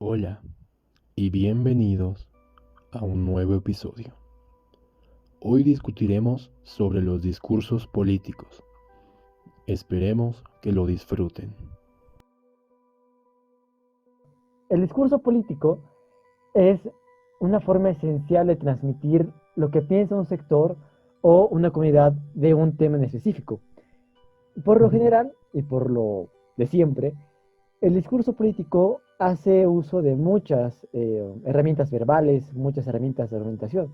Hola y bienvenidos a un nuevo episodio. Hoy discutiremos sobre los discursos políticos. Esperemos que lo disfruten. El discurso político es una forma esencial de transmitir lo que piensa un sector o una comunidad de un tema en específico. Por lo general, y por lo de siempre, el discurso político hace uso de muchas herramientas verbales, muchas herramientas de argumentación,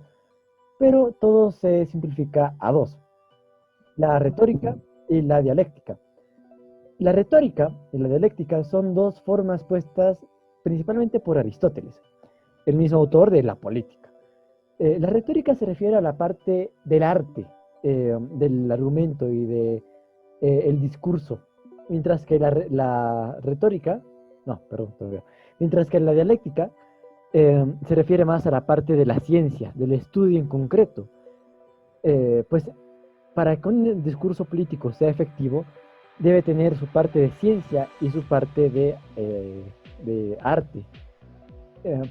pero todo se simplifica a dos: la retórica y la dialéctica. La retórica y la dialéctica son dos formas puestas principalmente por Aristóteles, el mismo autor de la política. La retórica se refiere a la parte del arte, del argumento y de el discurso, mientras que la retórica, no, perdón, todavía, mientras que la dialéctica se refiere más a la parte de la ciencia, del estudio en concreto. Pues para que un discurso político sea efectivo, debe tener su parte de ciencia y su parte de arte.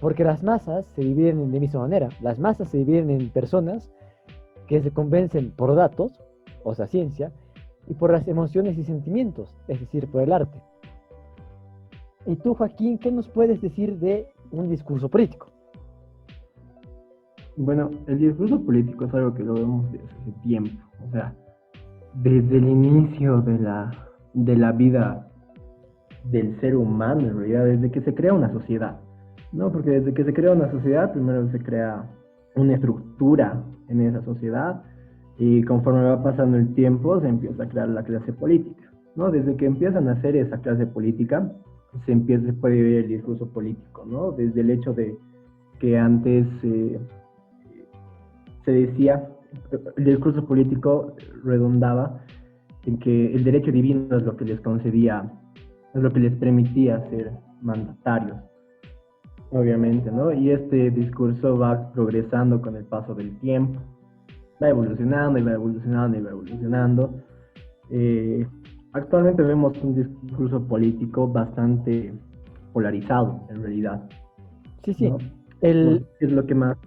Porque las masas se dividen de la misma manera. Las masas se dividen en personas que se convencen por datos, o sea, ciencia, y por las emociones y sentimientos, es decir, por el arte. Y tú, Joaquín, ¿qué nos puedes decir de un discurso político? Bueno, el discurso político es algo que lo vemos desde hace tiempo, o sea, desde el inicio de la vida del ser humano, en realidad, desde que se crea una sociedad, ¿no? Porque desde que se crea una sociedad, primero se crea una estructura en esa sociedad y conforme va pasando el tiempo se empieza a crear la clase política, ¿no? Desde que empiezan a hacer esa clase política, se puede ver el discurso político, ¿no? Desde el hecho de que antes se decía, el discurso político redundaba en que el derecho divino es lo que les concedía, es lo que les permitía ser mandatarios, obviamente, ¿no? Y este discurso va progresando con el paso del tiempo, va evolucionando y va evolucionando y va evolucionando. Eh, Actualmente vemos un discurso político bastante polarizado, en realidad, Sí, sí. ¿no? El, ¿Qué es lo que más?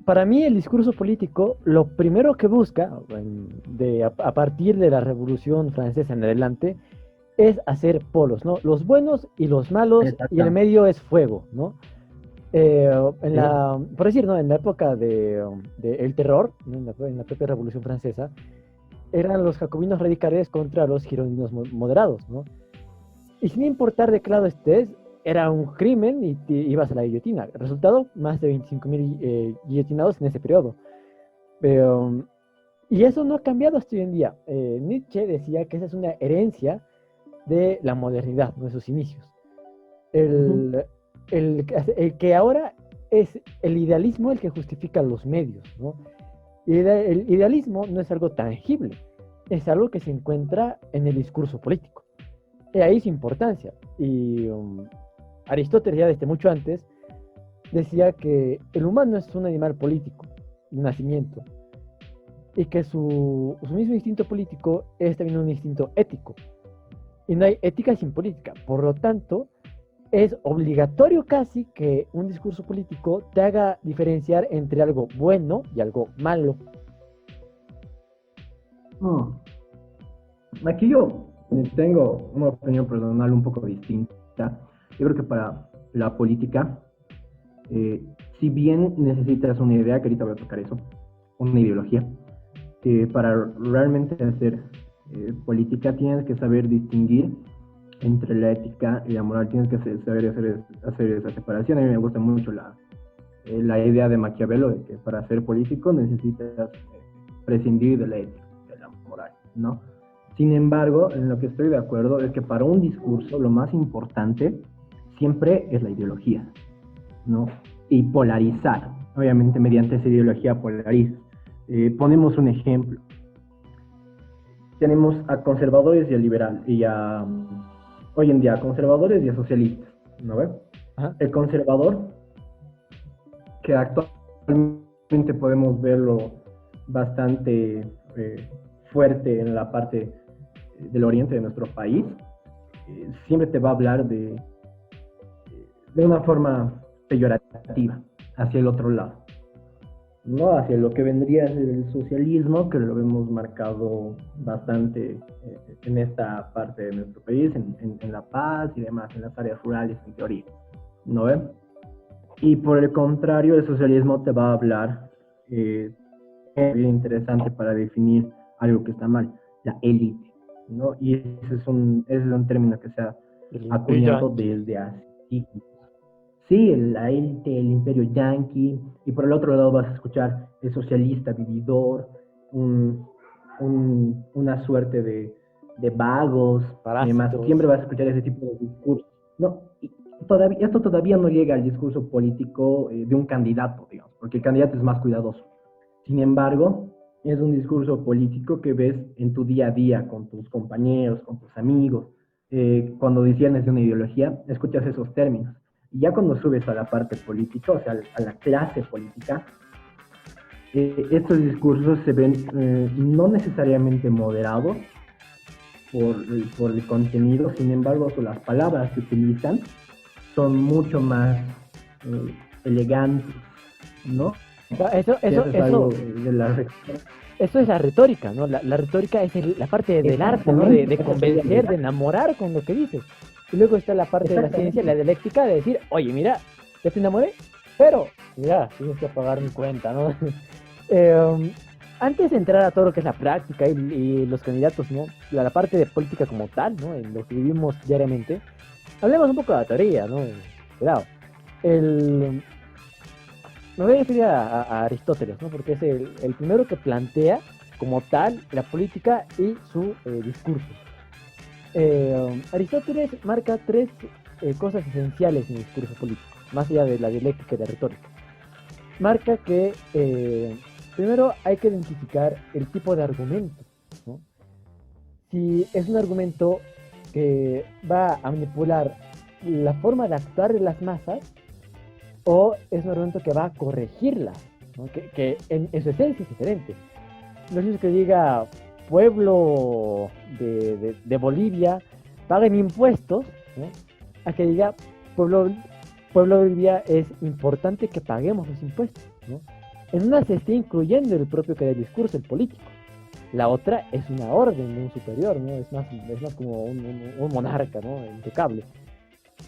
para mí el discurso político, lo primero que busca, a partir de la Revolución Francesa en adelante, es hacer polos, ¿no? Los buenos y los malos, y en el Exactamente. medio es fuego, ¿no? Sí, Por decir, ¿no? En la época de el terror, ¿no? En la propia Revolución Francesa, eran los jacobinos radicales contra los girondinos moderados, ¿no? Y sin importar de qué lado estés, era un crimen y te ibas a la guillotina. Resultado, más de 25.000 guillotinados en ese periodo. Pero, y eso no ha cambiado hasta hoy en día. Nietzsche decía que esa es una herencia de la modernidad, de sus inicios. uh-huh. El, el que ahora es el idealismo el que justifica los medios, ¿no? Y el idealismo no es algo tangible, es algo que se encuentra en el discurso político. Y ahí su importancia. Y Aristóteles, ya desde mucho antes, decía que el humano es un animal político de nacimiento y que su mismo instinto político es también un instinto ético. Y no hay ética sin política. Por lo tanto, es obligatorio casi que un discurso político te haga diferenciar entre algo bueno y algo malo. Oh, aquí yo tengo una opinión personal un poco distinta. Yo creo que para la política, eh, si bien necesitas una idea, que ahorita voy a tocar eso, una ideología, que para realmente hacer política tienes que saber distinguir entre la ética y la moral, tienes que saber hacer esa separación. A mí me gusta mucho la idea de Maquiavelo de que para ser político necesitas prescindir de la ética, de la moral, ¿no? Sin embargo, en lo que estoy de acuerdo es que para un discurso lo más importante siempre es la ideología, ¿no? Y polarizar, obviamente mediante esa ideología polariza. Ponemos un ejemplo. Tenemos a conservadores y a liberal, y a, hoy en día, a conservadores y a socialistas, ¿no ve? Ajá. El conservador, que actualmente podemos verlo bastante fuerte en la parte del oriente de nuestro país, siempre te va a hablar de una forma peyorativa hacia el otro lado, ¿no? Hacia lo que vendría a ser el socialismo, que lo hemos marcado bastante en esta parte de nuestro país, en La Paz y demás, en las áreas rurales en teoría, ¿no ven? Y por el contrario, el socialismo te va a hablar, es bien interesante para definir algo que está mal, la élite, ¿no? Y ese es un término que se ha El imperio acuñado yanqui. desde hace siglos. Sí, la élite, el imperio yanqui, y por el otro lado vas a escuchar el socialista vividor, una suerte de vagos y demás. Parásitos. Siempre vas a escuchar ese tipo de discursos. No, y esto todavía no llega al discurso político de un candidato, digamos, porque el candidato es más cuidadoso. Sin embargo, es un discurso político que ves en tu día a día con tus compañeros, con tus amigos. Cuando disiernes de una ideología, escuchas esos términos. Y ya cuando subes a la parte política, o sea, a la clase política, estos discursos se ven no necesariamente moderados por el contenido, sin embargo, las palabras que utilizan son mucho más elegantes, ¿no? Eso, Que eso, eso es eso, algo de la... eso es la retórica, ¿no? La retórica es la parte del arte, ¿no? De convencer, de enamorar con lo que dices. Y luego está la parte de la ciencia, la dialéctica, de decir, oye, mira, ya te enamoré, pero, mira, tienes que pagar mi cuenta, ¿no? Antes de entrar a todo lo que es la práctica y los candidatos, ¿no? La parte de política como tal, ¿no? En lo que vivimos diariamente, hablemos un poco de la teoría, ¿no? Cuidado. El, Me voy a referir a Aristóteles, ¿no? Porque es el primero que plantea como tal la política y su discurso. Aristóteles marca tres cosas esenciales en el discurso político, más allá de la dialéctica y la retórica. Marca que primero hay que identificar el tipo de argumento, ¿no? Si es un argumento que va a manipular la forma de actuar de las masas, o es un argumento que va a corregirlas, ¿no? Que en su esencia es diferente. No es que diga pueblo de Bolivia paguen impuestos, ¿no? A que diga pueblo de Bolivia es importante que paguemos los impuestos, ¿no? En una se está incluyendo el propio que del discurso, el político. La otra es una orden de un superior, ¿no? Es más como un monarca, ¿no? Intocable.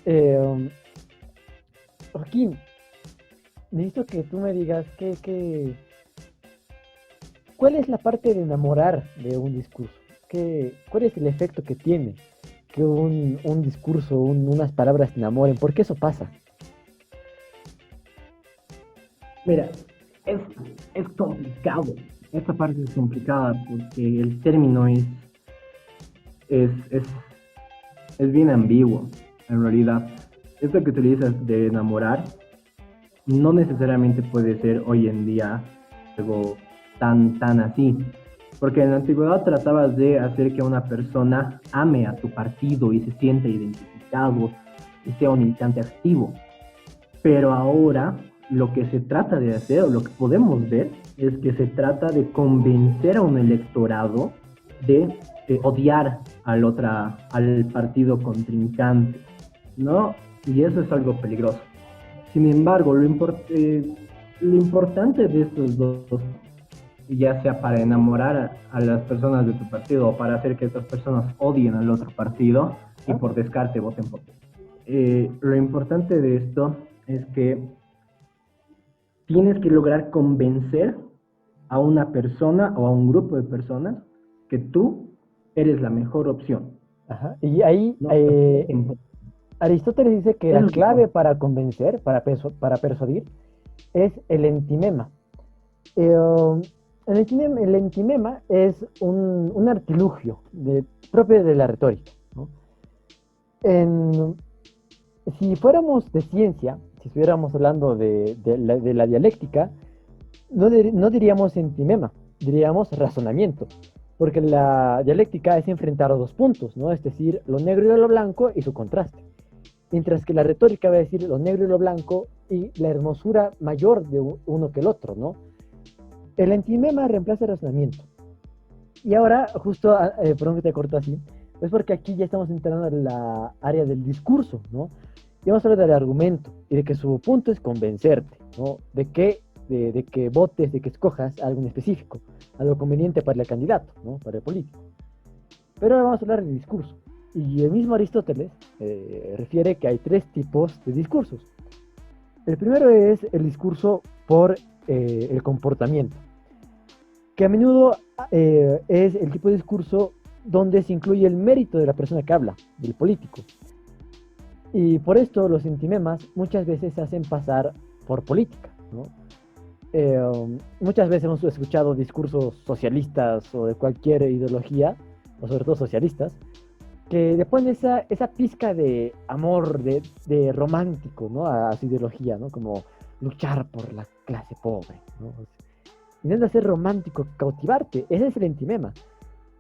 Eh, Joaquín, necesito que tú me digas cuál es la parte de enamorar de un discurso. ¿Cuál es el efecto que tiene que un discurso, unas palabras te enamoren? ¿Por qué eso pasa? Mira, es complicado. Esta parte es complicada porque el término es, es, es bien ambiguo, en realidad. Esto que utilizas de enamorar no necesariamente puede ser hoy en día algo tan así. Porque en la antigüedad tratabas de hacer que una persona ame a tu partido y se sienta identificado y sea un militante activo. Pero ahora lo que se trata de hacer, o lo que podemos ver, es que se trata de convencer a un electorado de odiar al partido contrincante, ¿no? Y eso es algo peligroso. Sin embargo, lo importante de estos dos, ya sea para enamorar a las personas de tu partido o para hacer que estas personas odien al otro partido y por descarte voten por ti. Lo importante de esto es que tienes que lograr convencer a una persona o a un grupo de personas que tú eres la mejor opción. Ajá. Y ahí ¿No? Aristóteles dice que la clave para convencer, para persuadir, es el entimema. El entimema es un artilugio propio de la retórica, ¿no? Si fuéramos de ciencia, si estuviéramos hablando de la dialéctica, no diríamos entimema, diríamos razonamiento, porque la dialéctica es enfrentar a dos puntos, ¿no? Es decir, lo negro y lo blanco y su contraste. Mientras que la retórica va a decir lo negro y lo blanco y la hermosura mayor de uno que el otro, ¿no? El entimema reemplaza el razonamiento. Y ahora, justo, perdón que te corto así, es porque aquí ya estamos entrando en la área del discurso, ¿no? Y vamos a hablar del argumento y de que su punto es convencerte, ¿no? De que votes, de que escojas algo en específico, algo conveniente para el candidato, ¿no? Para el político. Pero ahora vamos a hablar del discurso. Y el mismo Aristóteles refiere que hay 3 tipos de discursos. El primero es el discurso por el comportamiento, que a menudo es el tipo de discurso donde se incluye el mérito de la persona que habla, del político. Y por esto los sentimemas muchas veces se hacen pasar por política, ¿no? Muchas veces hemos escuchado discursos socialistas o de cualquier ideología, o sobre todo socialistas, que le ponen esa pizca de amor, de romántico, ¿no? A su ideología, ¿no? Como luchar por la clase pobre, ¿no? Intenta ser romántico, cautivarte. Ese es el entimema.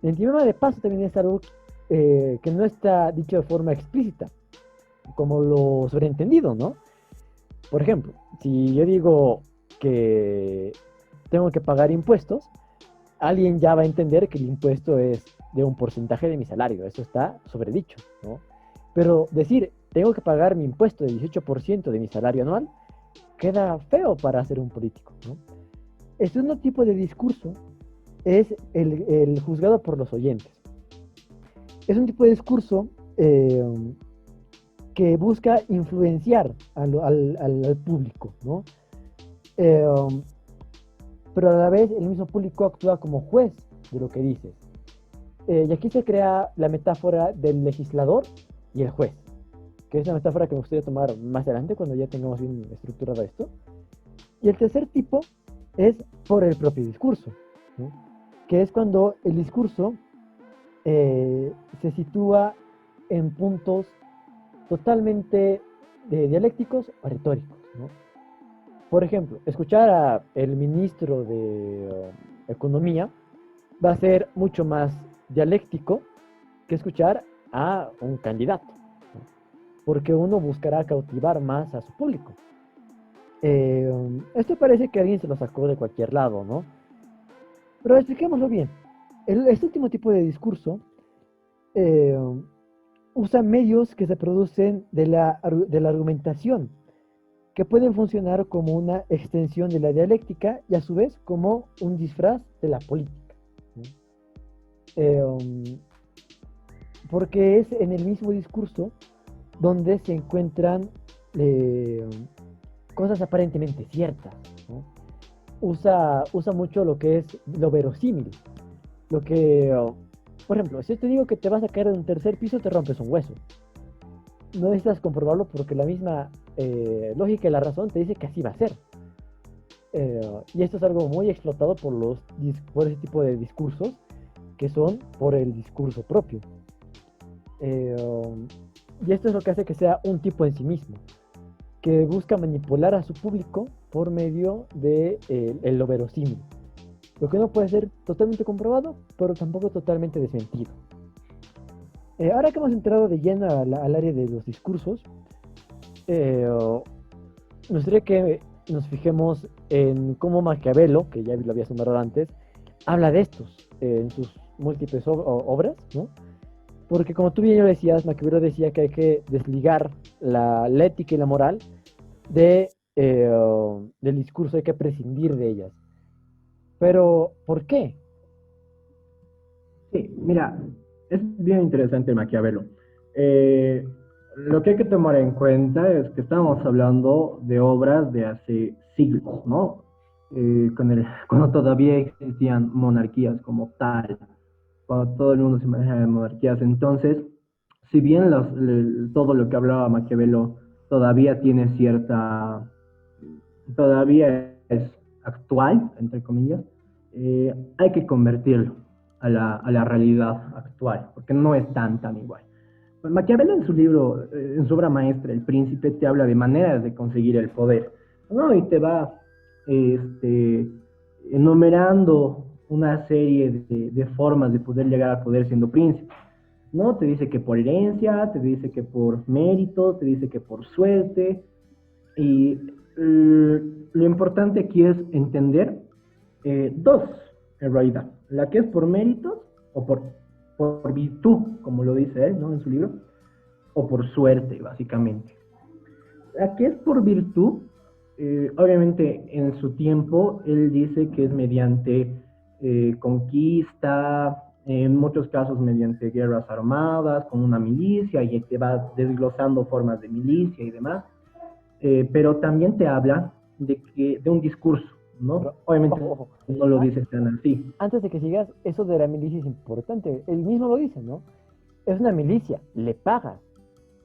El entimema, de paso, también es algo que no está dicho de forma explícita, como lo sobreentendido, ¿no? Por ejemplo, si yo digo que tengo que pagar impuestos, alguien ya va a entender que el impuesto es de un porcentaje de mi salario, eso está sobredicho, ¿no? Pero decir, tengo que pagar mi impuesto del 18% de mi salario anual, queda feo para ser un político, ¿no? El segundo tipo de discurso es el juzgado por los oyentes. Es un tipo de discurso que busca influenciar al público, ¿no? Pero a la vez el mismo público actúa como juez de lo que dices. Y aquí se crea la metáfora del legislador y el juez, que es una metáfora que me gustaría tomar más adelante cuando ya tengamos bien estructurado esto. Y el tercer tipo es por el propio discurso, ¿no? Que es cuando el discurso se sitúa en puntos totalmente dialécticos o retóricos, ¿no? Por ejemplo, escuchar al ministro de Economía va a ser mucho más dialéctico que escuchar a un candidato, ¿no? Porque uno buscará cautivar más a su público. Esto parece que alguien se lo sacó de cualquier lado, ¿no? Pero expliquémoslo bien. Este último tipo de discurso usa medios que se producen de la argumentación, que pueden funcionar como una extensión de la dialéctica y a su vez como un disfraz de la política, ¿no? Porque es en el mismo discurso donde se encuentran cosas aparentemente ciertas, ¿no? Usa mucho lo que es lo verosímil, lo que, por ejemplo, si yo te digo que te vas a caer de un tercer piso, te rompes un hueso. No necesitas comprobarlo porque la misma lógica y la razón te dice que así va a ser. Y esto es algo muy explotado por ese tipo de discursos que son por el discurso propio. Y esto es lo que hace que sea un tipo en sí mismo, que busca manipular a su público por medio de lo verosímil. Lo que no puede ser totalmente comprobado, pero tampoco totalmente desmentido. Ahora que hemos entrado de lleno al área de los discursos, me gustaría que nos fijemos en cómo Maquiavelo, que ya lo había nombrado antes, habla de estos en sus múltiples obras, ¿no? Porque como tú bien lo decías, Maquiavelo decía que hay que desligar la ética y la moral del discurso, hay que prescindir de ellas. Pero, ¿por qué? Sí, mira, es bien interesante Maquiavelo. Lo que hay que tomar en cuenta es que estamos hablando de obras de hace siglos, ¿no? Cuando todavía existían monarquías como tal, cuando todo el mundo se manejaba de monarquías. Entonces, si bien todo lo que hablaba Maquiavelo todavía tiene todavía es actual, entre comillas, hay que convertirlo a la realidad actual, porque no es tan igual. Maquiavelo en su libro, en su obra maestra, El Príncipe, te habla de maneras de conseguir el poder, ¿no? Y te va enumerando una serie de formas de poder llegar al poder siendo príncipe, ¿no? Te dice que por herencia, te dice que por mérito, te dice que por suerte, y lo importante aquí es entender dos, en realidad, la que es por méritos o por virtud, como lo dice él, ¿no? En su libro, o por suerte, básicamente. aquí es por virtud. Obviamente en su tiempo él dice que es mediante conquista, en muchos casos mediante guerras armadas, con una milicia, y te va desglosando formas de milicia y demás, pero también te habla de un discurso, ¿no? Pero, Obviamente ojo, ojo. no lo dice tan así. Antes de que sigas, eso de la milicia es importante. Él mismo lo dice, ¿no? Es una milicia, le pagas.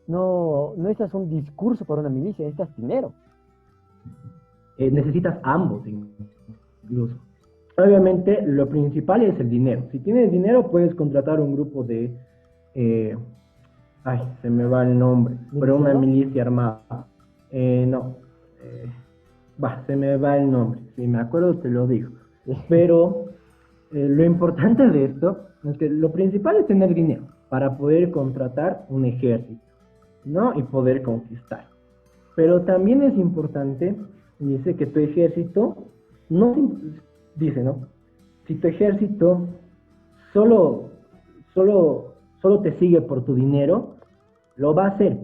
No, no necesitas un discurso para una milicia, necesitas dinero. Necesitas ambos incluso. Obviamente lo principal es el dinero. Si tienes dinero puedes contratar un grupo de... ay, se me va el nombre, pero una milicia armada. No. Se me va el nombre. Si me acuerdo te lo digo. Pero lo importante de esto es que lo principal es tener dinero para poder contratar un ejército, ¿no? Y poder conquistar. Pero también es importante, dice, que tu ejército no, dice, ¿no? Si tu ejército solo te sigue por tu dinero, lo va a hacer,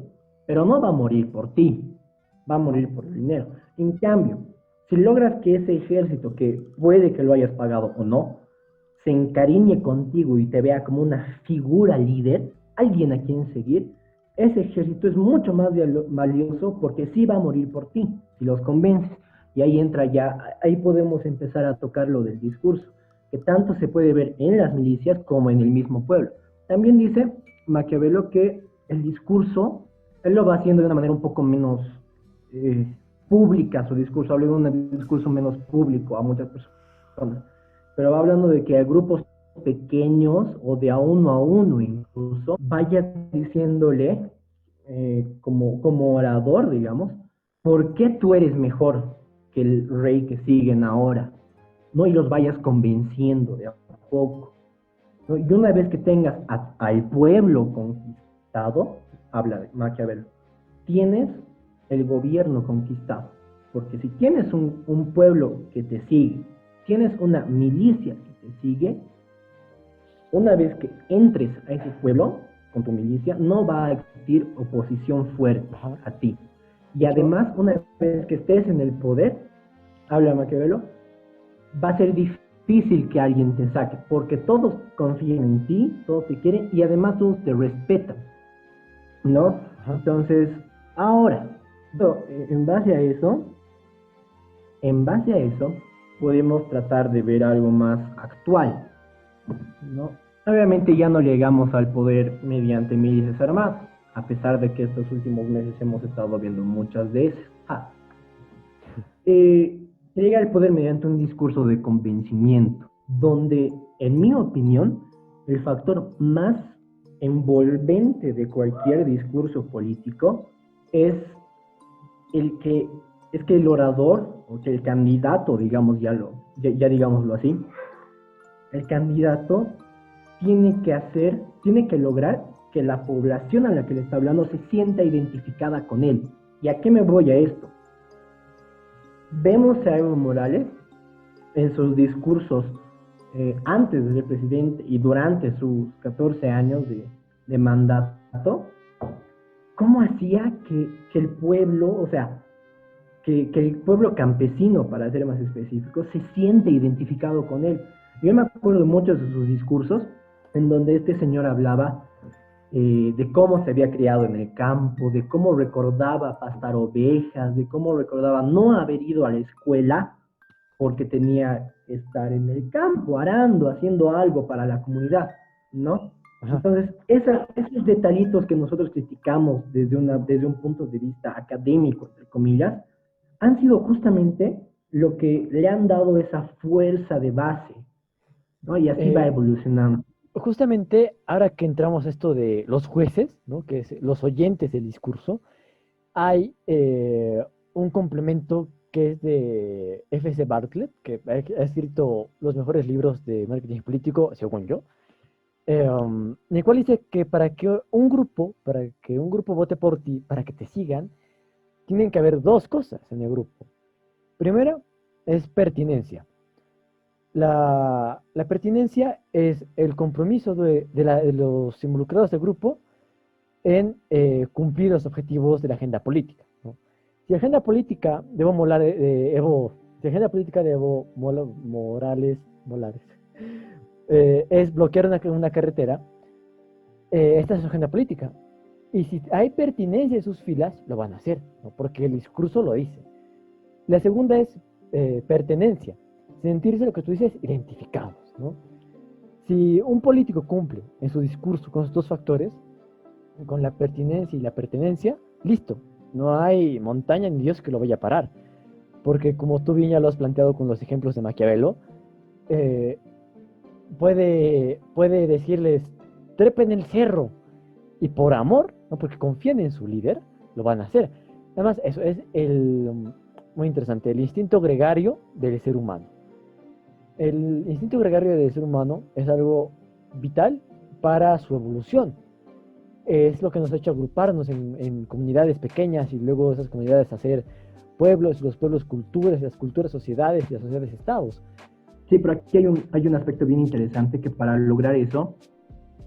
pero no va a morir por ti, va a morir por el dinero. En cambio, si logras que ese ejército, que puede que lo hayas pagado o no, se encariñe contigo y te vea como una figura líder, alguien a quien seguir, ese ejército es mucho más valioso porque sí va a morir por ti, si los convences. Y ahí entra ya, ahí podemos empezar a tocar lo del discurso, que tanto se puede ver en las milicias como en el mismo pueblo. También dice Maquiavelo que el discurso, él lo va haciendo de una manera un poco menos pública, su discurso, habla de un discurso menos público a muchas personas, pero va hablando de que a grupos pequeños o de a uno incluso, vaya diciéndole como orador, digamos, ¿por qué tú eres mejor que el rey que siguen ahora? ¿No? Y los vayas convenciendo de a poco, ¿no? Y una vez que tengas al pueblo conquistado, habla de Maquiavelo, tienes el gobierno conquistado. Porque si tienes un pueblo que te sigue, tienes una milicia que te sigue, una vez que entres a ese pueblo con tu milicia, no va a existir oposición fuerte a ti. Y además, una vez que estés en el poder, habla Maquiavelo, va a ser difícil que alguien te saque, porque todos confían en ti, todos te quieren y además todos te respetan, ¿no? Entonces, ahora, en base a eso, podemos tratar de ver algo más actual, ¿no? Obviamente ya no llegamos al poder mediante milicias armadas, a pesar de que estos últimos meses hemos estado viendo muchas de esas. Llega al poder mediante un discurso de convencimiento, donde, en mi opinión, el factor más envolvente de cualquier discurso político es que el orador, o que el candidato, digamos, ya digámoslo así, el candidato tiene que lograr que la población a la que le está hablando se sienta identificada con él. ¿Y a qué me voy a esto? Vemos a Evo Morales en sus discursos antes de ser presidente y durante sus 14 años de mandato, cómo hacía que el pueblo, o sea, que el pueblo campesino, para ser más específico, se siente identificado con él. Yo me acuerdo de muchos de sus discursos en donde este señor hablaba de cómo se había criado en el campo, de cómo recordaba pastar ovejas, de cómo recordaba no haber ido a la escuela porque tenía que estar en el campo, arando, haciendo algo para la comunidad, ¿no? Entonces, esos detallitos que nosotros criticamos desde un punto de vista académico, entre comillas, han sido justamente lo que le han dado esa fuerza de base, ¿no? Y así va evolucionando. Justamente ahora que entramos a esto de los jueces, ¿no? Que es los oyentes del discurso, hay un complemento que es de F.C. Bartlett, que ha escrito los mejores libros de marketing político, según yo, en el cual dice que para que un grupo vote por ti, para que te sigan, tienen que haber dos cosas en el grupo. Primero es pertinencia. La pertinencia es el compromiso de los involucrados del grupo en cumplir los objetivos de la agenda política, ¿no? Si agenda política debo molar, si agenda política de Evo Morales, es bloquear una carretera, esta es su agenda política. Y si hay pertinencia en sus filas, lo van a hacer, ¿no? Porque el discurso lo dice. La segunda es pertenencia, sentirse lo que tú dices identificados, ¿no? Si un político cumple en su discurso con estos dos factores, con la pertinencia y la pertenencia, listo, no hay montaña ni Dios que lo vaya a parar. Porque como tú bien ya lo has planteado con los ejemplos de Maquiavelo, puede decirles, trepen el cerro, y por amor, ¿no? Porque confían en su líder, lo van a hacer. Además, eso es muy interesante, el instinto gregario del ser humano. El instinto gregario del ser humano es algo vital para su evolución. Es lo que nos ha hecho agruparnos en comunidades pequeñas y luego esas comunidades hacer pueblos, los pueblos culturas, las culturas sociedades y las sociedades estados. Sí, pero aquí hay un aspecto bien interesante que para lograr eso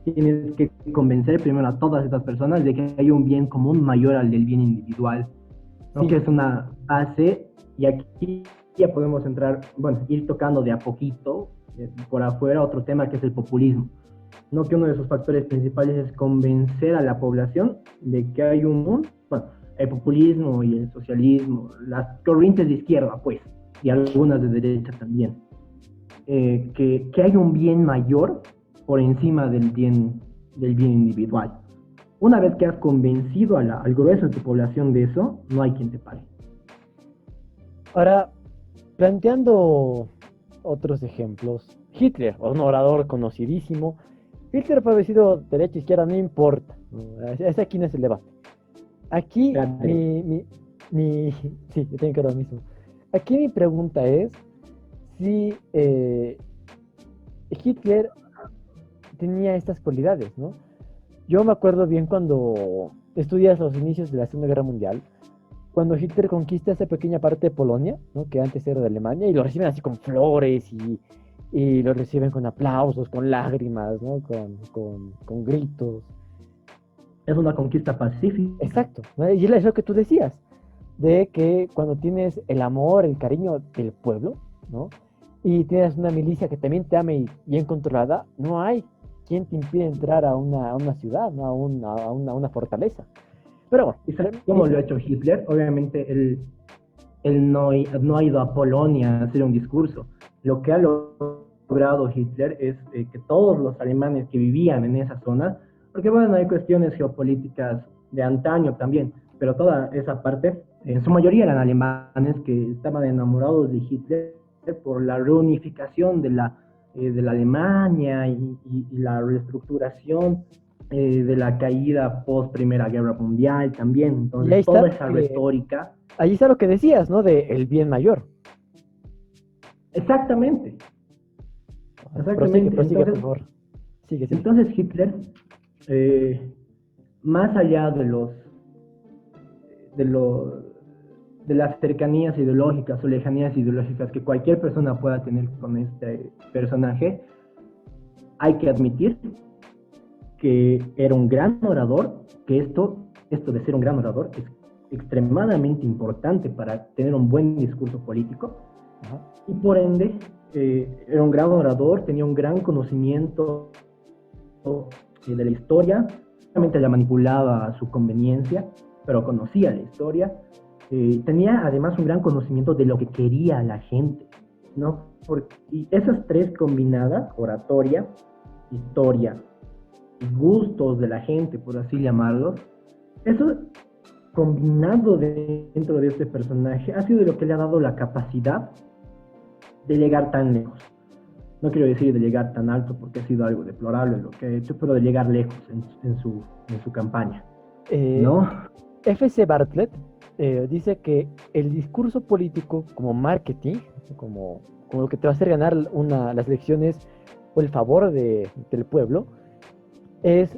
tienes que convencer primero a todas estas personas de que hay un bien común mayor al del bien individual, ¿no? Sí. Que es una base, y aquí ya podemos entrar, bueno, ir tocando de a poquito por afuera otro tema que es el populismo, ¿no? Que uno de sus factores principales es convencer a la población de que hay el populismo y el socialismo, las corrientes de izquierda, pues, y algunas de derecha también, que hay un bien mayor por encima del bien individual. Una vez que has convencido al grueso de tu población de eso, no hay quien te pare. Ahora, planteando otros ejemplos, Hitler, un orador conocidísimo. Hitler puede haber sido derecha, izquierda, no importa. Es aquí no es el debate. Aquí sí, yo tengo que ver lo mismo. Aquí mi pregunta es si Hitler tenía estas cualidades, ¿no? Yo me acuerdo bien cuando estudias los inicios de la Segunda Guerra Mundial, cuando Hitler conquista esa pequeña parte de Polonia, ¿no? Que antes era de Alemania, y lo reciben así con flores y lo reciben con aplausos, con lágrimas, ¿no? Con gritos. Es una conquista pacífica. Exacto, ¿no? Y es lo que tú decías, de que cuando tienes el amor, el cariño del pueblo, ¿no? Y tienes una milicia que también te ame y bien controlada, no hay quien te impide entrar a una ciudad, ¿no? a una fortaleza. Pero bueno. ¿Y sabes cómo lo ha hecho Hitler? Obviamente él no ha ido a Polonia a hacer un discurso. Lo que ha logrado Hitler es que todos los alemanes que vivían en esa zona, porque bueno, hay cuestiones geopolíticas de antaño también, pero toda esa parte, en su mayoría eran alemanes que estaban enamorados de Hitler por la reunificación de la Alemania y la reestructuración de la caída post Primera Guerra Mundial también. Entonces, toda esa retórica. Ahí está lo que decías, ¿no? De el bien mayor. Exactamente. Prosigue, entonces, por favor. Sigue. Entonces Hitler, más allá de las cercanías ideológicas o lejanías ideológicas que cualquier persona pueda tener con este personaje, hay que admitir que era un gran orador, que esto de ser un gran orador es extremadamente importante para tener un buen discurso político. Ajá. Y por ende era un gran orador, tenía un gran conocimiento de la historia, realmente la manipulaba a su conveniencia, pero conocía la historia. Tenía además un gran conocimiento de lo que quería la gente, ¿no? Y esas tres combinadas, oratoria, historia y gustos de la gente, por así llamarlos, eso combinado dentro de este personaje ha sido lo que le ha dado la capacidad de llegar tan lejos. No quiero decir de llegar tan alto porque ha sido algo deplorable lo que ha hecho, pero de llegar lejos en su campaña, ¿no? F.C. Bartlett dice que el discurso político como marketing, como lo que te va a hacer ganar las elecciones o el favor del pueblo,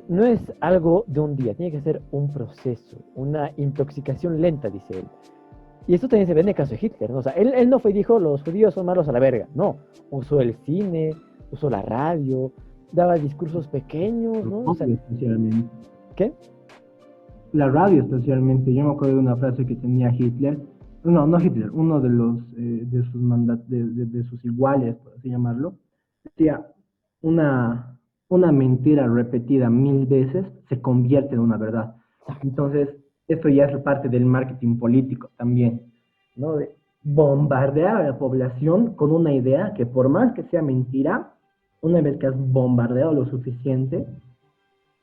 no es algo de un día, tiene que ser un proceso, una intoxicación lenta, dice él. Y esto también se ve en el caso de Hitler, ¿no? O sea, él no fue y dijo, los judíos son malos a la verga. No, usó el cine, usó la radio, daba discursos pequeños, ¿no? O sea, especialmente. ¿Qué? la radio especialmente. Yo me acuerdo de una frase que tenía Hitler, no Hitler, uno de los de sus de sus iguales, por así llamarlo, decía, una, una mentira repetida 1000 veces se convierte en una verdad. Entonces, esto ya es parte del marketing político también, ¿no? De bombardear a la población con una idea que por más que sea mentira, una vez que has bombardeado lo suficiente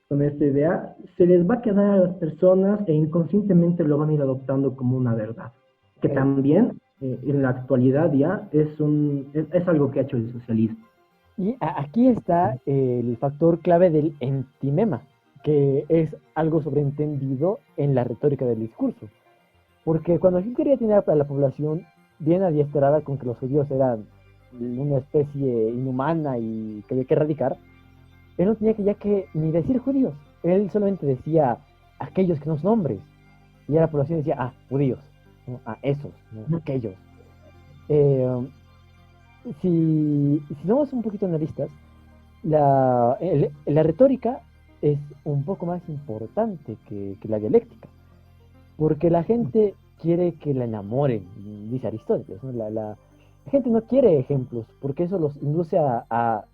con esta idea, se les va a quedar a las personas e inconscientemente lo van a ir adoptando como una verdad. Que también en la actualidad ya es algo que ha hecho el socialismo. Y aquí está el factor clave del entimema, que es algo sobreentendido en la retórica del discurso. Porque cuando Hitler quería tener a la población bien adiestrada con que los judíos eran una especie inhumana y que había que erradicar, él no tenía que ya que ni decir judíos. Él solamente decía aquellos que no son hombres. Y a la población decía, judíos, ¿no? Esos, ¿no? Aquellos. Si somos un poquito analistas, la retórica es un poco más importante que la dialéctica, porque la gente quiere que la enamoren, dice Aristóteles, ¿no? La gente no quiere ejemplos, porque eso los induce a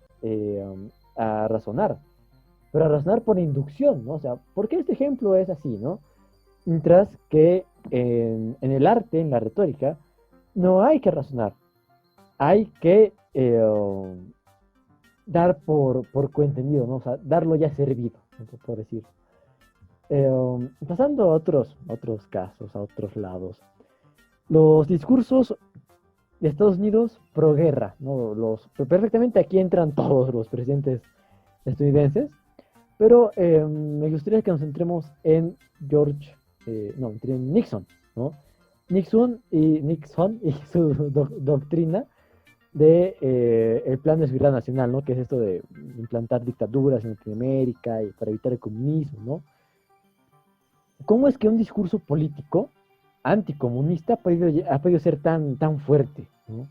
razonar, pero a razonar por inducción, ¿no? O sea, ¿por qué este ejemplo es así, no? Mientras que en el arte, en la retórica, no hay que razonar, hay que dar por coentendido, ¿no? O sea, darlo ya servido, ¿no? Por decir. Pasando a otros casos, a otros lados. Los discursos de Estados Unidos pro guerra, ¿no? Perfectamente aquí entran todos los presidentes estadounidenses, pero me gustaría que nos centremos en en Nixon, ¿no? Nixon y su doctrina de el plan de seguridad nacional, ¿no? Que es esto de implantar dictaduras en Latinoamérica y para evitar el comunismo, ¿no? ¿Cómo es que un discurso político anticomunista ha podido ser tan fuerte, ¿no?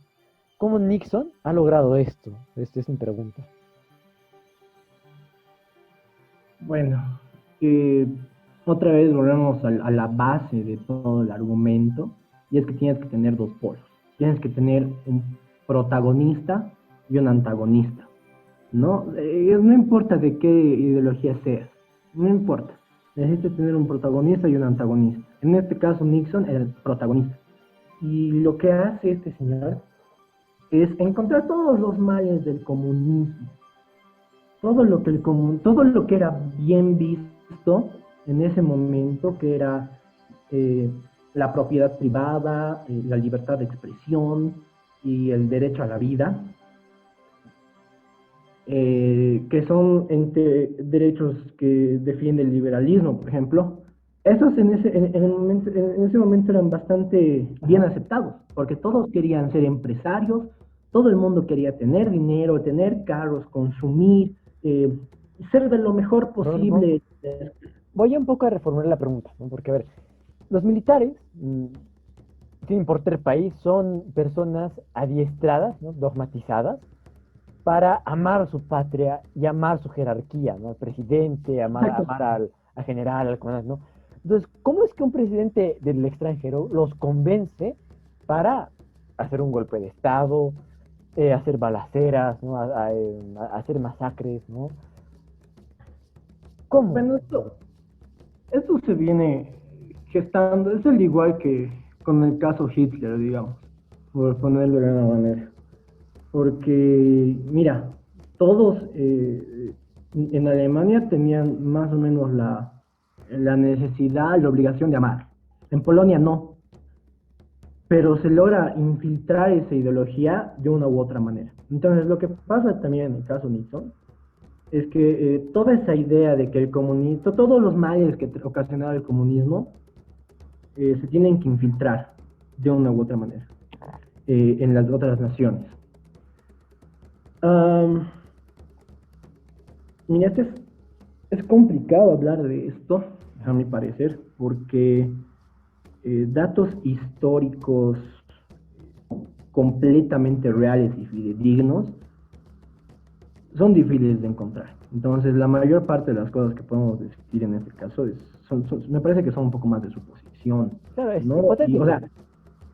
¿Cómo Nixon ha logrado esto? Esta es mi pregunta. Bueno, otra vez volvemos a la base de todo el argumento, y es que tienes que tener dos polos. Tienes que tener un protagonista y un antagonista, ¿no? No importa de qué ideología seas, no importa. Necesitas tener un protagonista y un antagonista. En este caso, Nixon era el protagonista. Y lo que hace este señor es encontrar todos los males del comunismo. Todo lo que era bien visto en ese momento, que era la propiedad privada, la libertad de expresión y el derecho a la vida, que son derechos que defiende el liberalismo, por ejemplo. Esos en ese momento eran bastante bien aceptados, porque todos querían ser empresarios, todo el mundo quería tener dinero, tener carros, consumir, ser de lo mejor posible. Voy un poco a reformular la pregunta, ¿no? Porque, a ver, los militares, sin importar el país, son personas adiestradas, ¿no? Dogmatizadas, para amar a su patria y amar su jerarquía, ¿no? Al presidente, amar al general, al comandante, ¿no? Entonces, ¿cómo es que un presidente del extranjero los convence para hacer un golpe de Estado, hacer balaceras, ¿no? Hacer masacres, ¿no? ¿Cómo? Bueno, esto se viene gestando, es al igual que con el caso Hitler, digamos, por ponerlo de una manera. Porque, mira, todos en Alemania tenían más o menos la necesidad, la obligación de amar. En Polonia no. Pero se logra infiltrar esa ideología de una u otra manera. Entonces, lo que pasa también en el caso Nixon es que toda esa idea de que el comunismo, todos los males que ocasionaba el comunismo, se tienen que infiltrar de una u otra manera en las otras naciones. Mira, es complicado hablar de esto, a mi parecer, porque datos históricos completamente reales y fidedignos son difíciles de encontrar. Entonces, la mayor parte de las cosas que podemos decir en este caso me parece que son un poco más de suposición, Claro, es ¿no? Y, o hipotético. sea,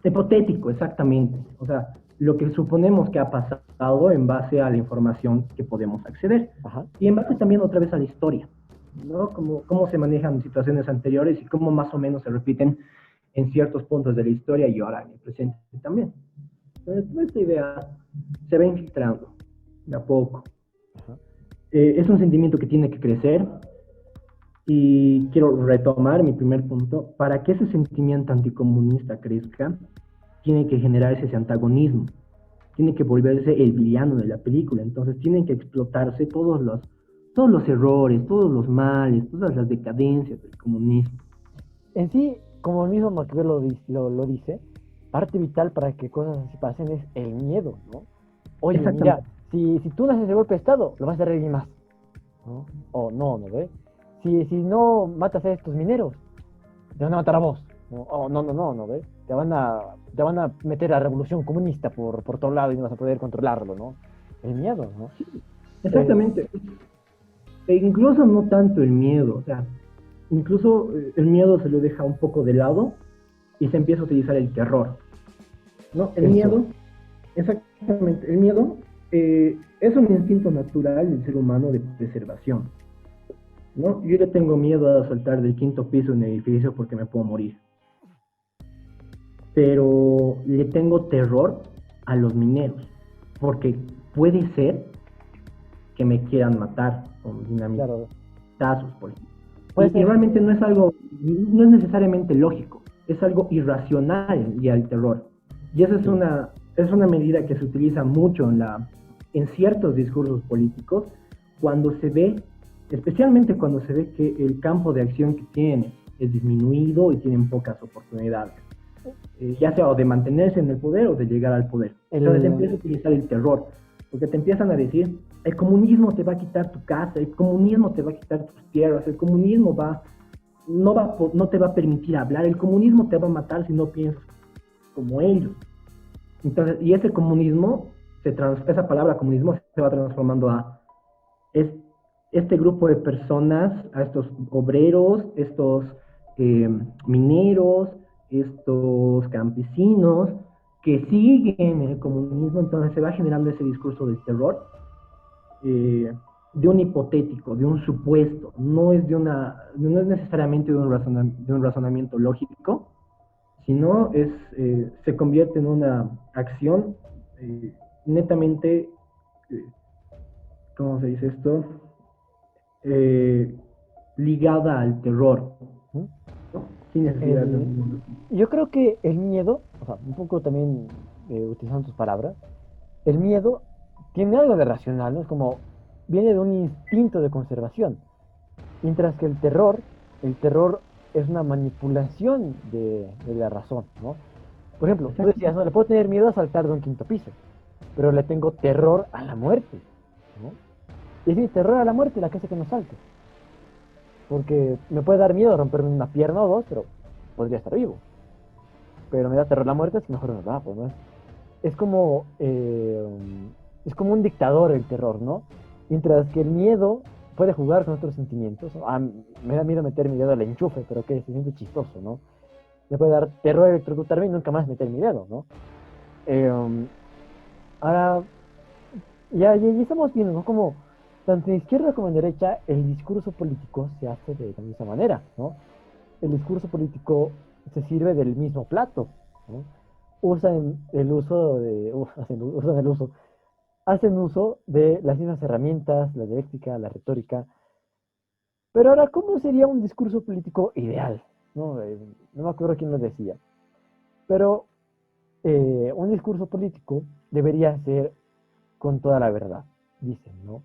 hipotético, exactamente. O sea, lo que suponemos que ha pasado en base a la información que podemos acceder. Ajá. Y en base también otra vez a la historia, ¿no? Cómo se manejan situaciones anteriores y cómo más o menos se repiten en ciertos puntos de la historia y ahora en el presente también. Entonces, toda esta idea se va infiltrando de a poco. Ajá. Es un sentimiento que tiene que crecer y quiero retomar mi primer punto. Para que ese sentimiento anticomunista crezca, tiene que generarse ese antagonismo, tiene que volverse el villano de la película. Entonces tienen que explotarse todos los errores, todos los males, todas las decadencias del comunismo. En sí, como el mismo Maquiavelo lo dice, parte vital para que cosas así pasen es el miedo, ¿no? Oye, mira, Exactamente. si tú no haces el golpe de Estado, lo vas a hacer alguien más, ¿no? O no ve? Si no matas a estos mineros, te van a matar a vos, ¿no? O no ve? Te van a meter a revolución comunista por todo lado y no vas a poder controlarlo, ¿no? El miedo, ¿no? Eh, Exactamente. E incluso no tanto el miedo, o sea, incluso el miedo se lo deja un poco de lado y se empieza a utilizar el terror, ¿no? El eso. miedo, exactamente, el miedo es un instinto natural del ser humano de preservación, ¿no? Yo le tengo miedo a saltar del quinto piso de un edificio porque me puedo morir, pero le tengo terror a los mineros, porque puede ser que me quieran matar con Claro, dinamitazos, por ejemplo. puede Y ser. realmente no es necesariamente lógico, es algo irracional ya el terror. Y esa Sí. es una medida que se utiliza mucho en ciertos discursos políticos cuando se ve, especialmente cuando se ve que el campo de acción que tienen es disminuido y tienen pocas oportunidades, ya sea o de mantenerse en el poder o de llegar al poder. Entonces se El, empieza a utilizar el terror, porque te empiezan a decir, el comunismo te va a quitar tu casa, el comunismo te va a quitar tus tierras, el comunismo no te va a permitir hablar, el comunismo te va a matar si no piensas como ellos. Entonces, y ese comunismo, esa palabra comunismo se va transformando a es, este grupo de personas, a estos obreros, estos mineros, estos campesinos que siguen el comunismo, entonces se va generando ese discurso del terror, de un hipotético, de un supuesto, no es necesariamente de un razonamiento lógico, sino se convierte en una acción netamente, eh, ¿cómo se dice esto? Eh, Ligada al terror, ¿Mm? ¿no? Sin necesidad de el- un... yo creo que el miedo, o sea, un poco también utilizando tus palabras, el miedo tiene algo de racional, ¿no? Es como, viene de un instinto de conservación, mientras que el terror es una manipulación de la razón, ¿no? Por ejemplo, tú Exacto. decías, no, le puedo tener miedo a saltar de un quinto piso, pero le tengo terror a la muerte, ¿no? Y sí, terror a la muerte la que hace que no salte, porque me puede dar miedo romperme una pierna o dos, pero podría estar vivo. Pero me da terror la muerte, es que mejor me va, pues, ¿no? Es como un dictador el terror, ¿no? Mientras que el miedo puede jugar con otros sentimientos, ¿no? Me da miedo meter mi dedo al enchufe, pero que se siente chistoso, ¿no? Me puede dar terror electrocutarme y nunca más meter mi dedo, ¿no? Eh, ahora, ya estamos viendo, ¿no? Como tanto en izquierda como en derecha, el discurso político se hace de la misma manera, ¿no? El discurso político se sirve del mismo plato, ¿no? Hacen uso de las mismas herramientas, la dialéctica, la retórica. Pero ahora, ¿cómo sería un discurso político ideal? No, no me acuerdo quién lo decía. Pero un discurso político debería ser con toda la verdad, dicen, ¿no?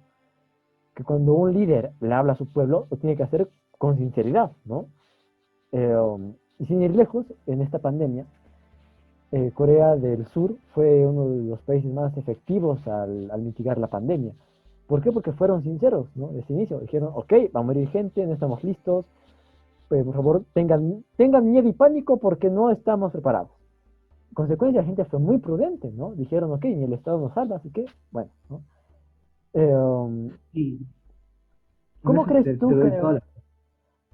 Que cuando un líder le habla a su pueblo, lo tiene que hacer con sinceridad, ¿no? Y sin ir lejos, en esta pandemia, Corea del Sur fue uno de los países más efectivos al mitigar la pandemia. ¿Por qué? Porque fueron sinceros, ¿no? Desde el inicio dijeron, ok, va a morir gente, no estamos listos, por favor tengan miedo y pánico porque no estamos preparados. En consecuencia, la gente fue muy prudente, ¿no? Dijeron, ok, ni el Estado nos salva, así que, bueno, ¿no? Eh, Sí, En ¿Cómo eso crees te tú doy que, toda la...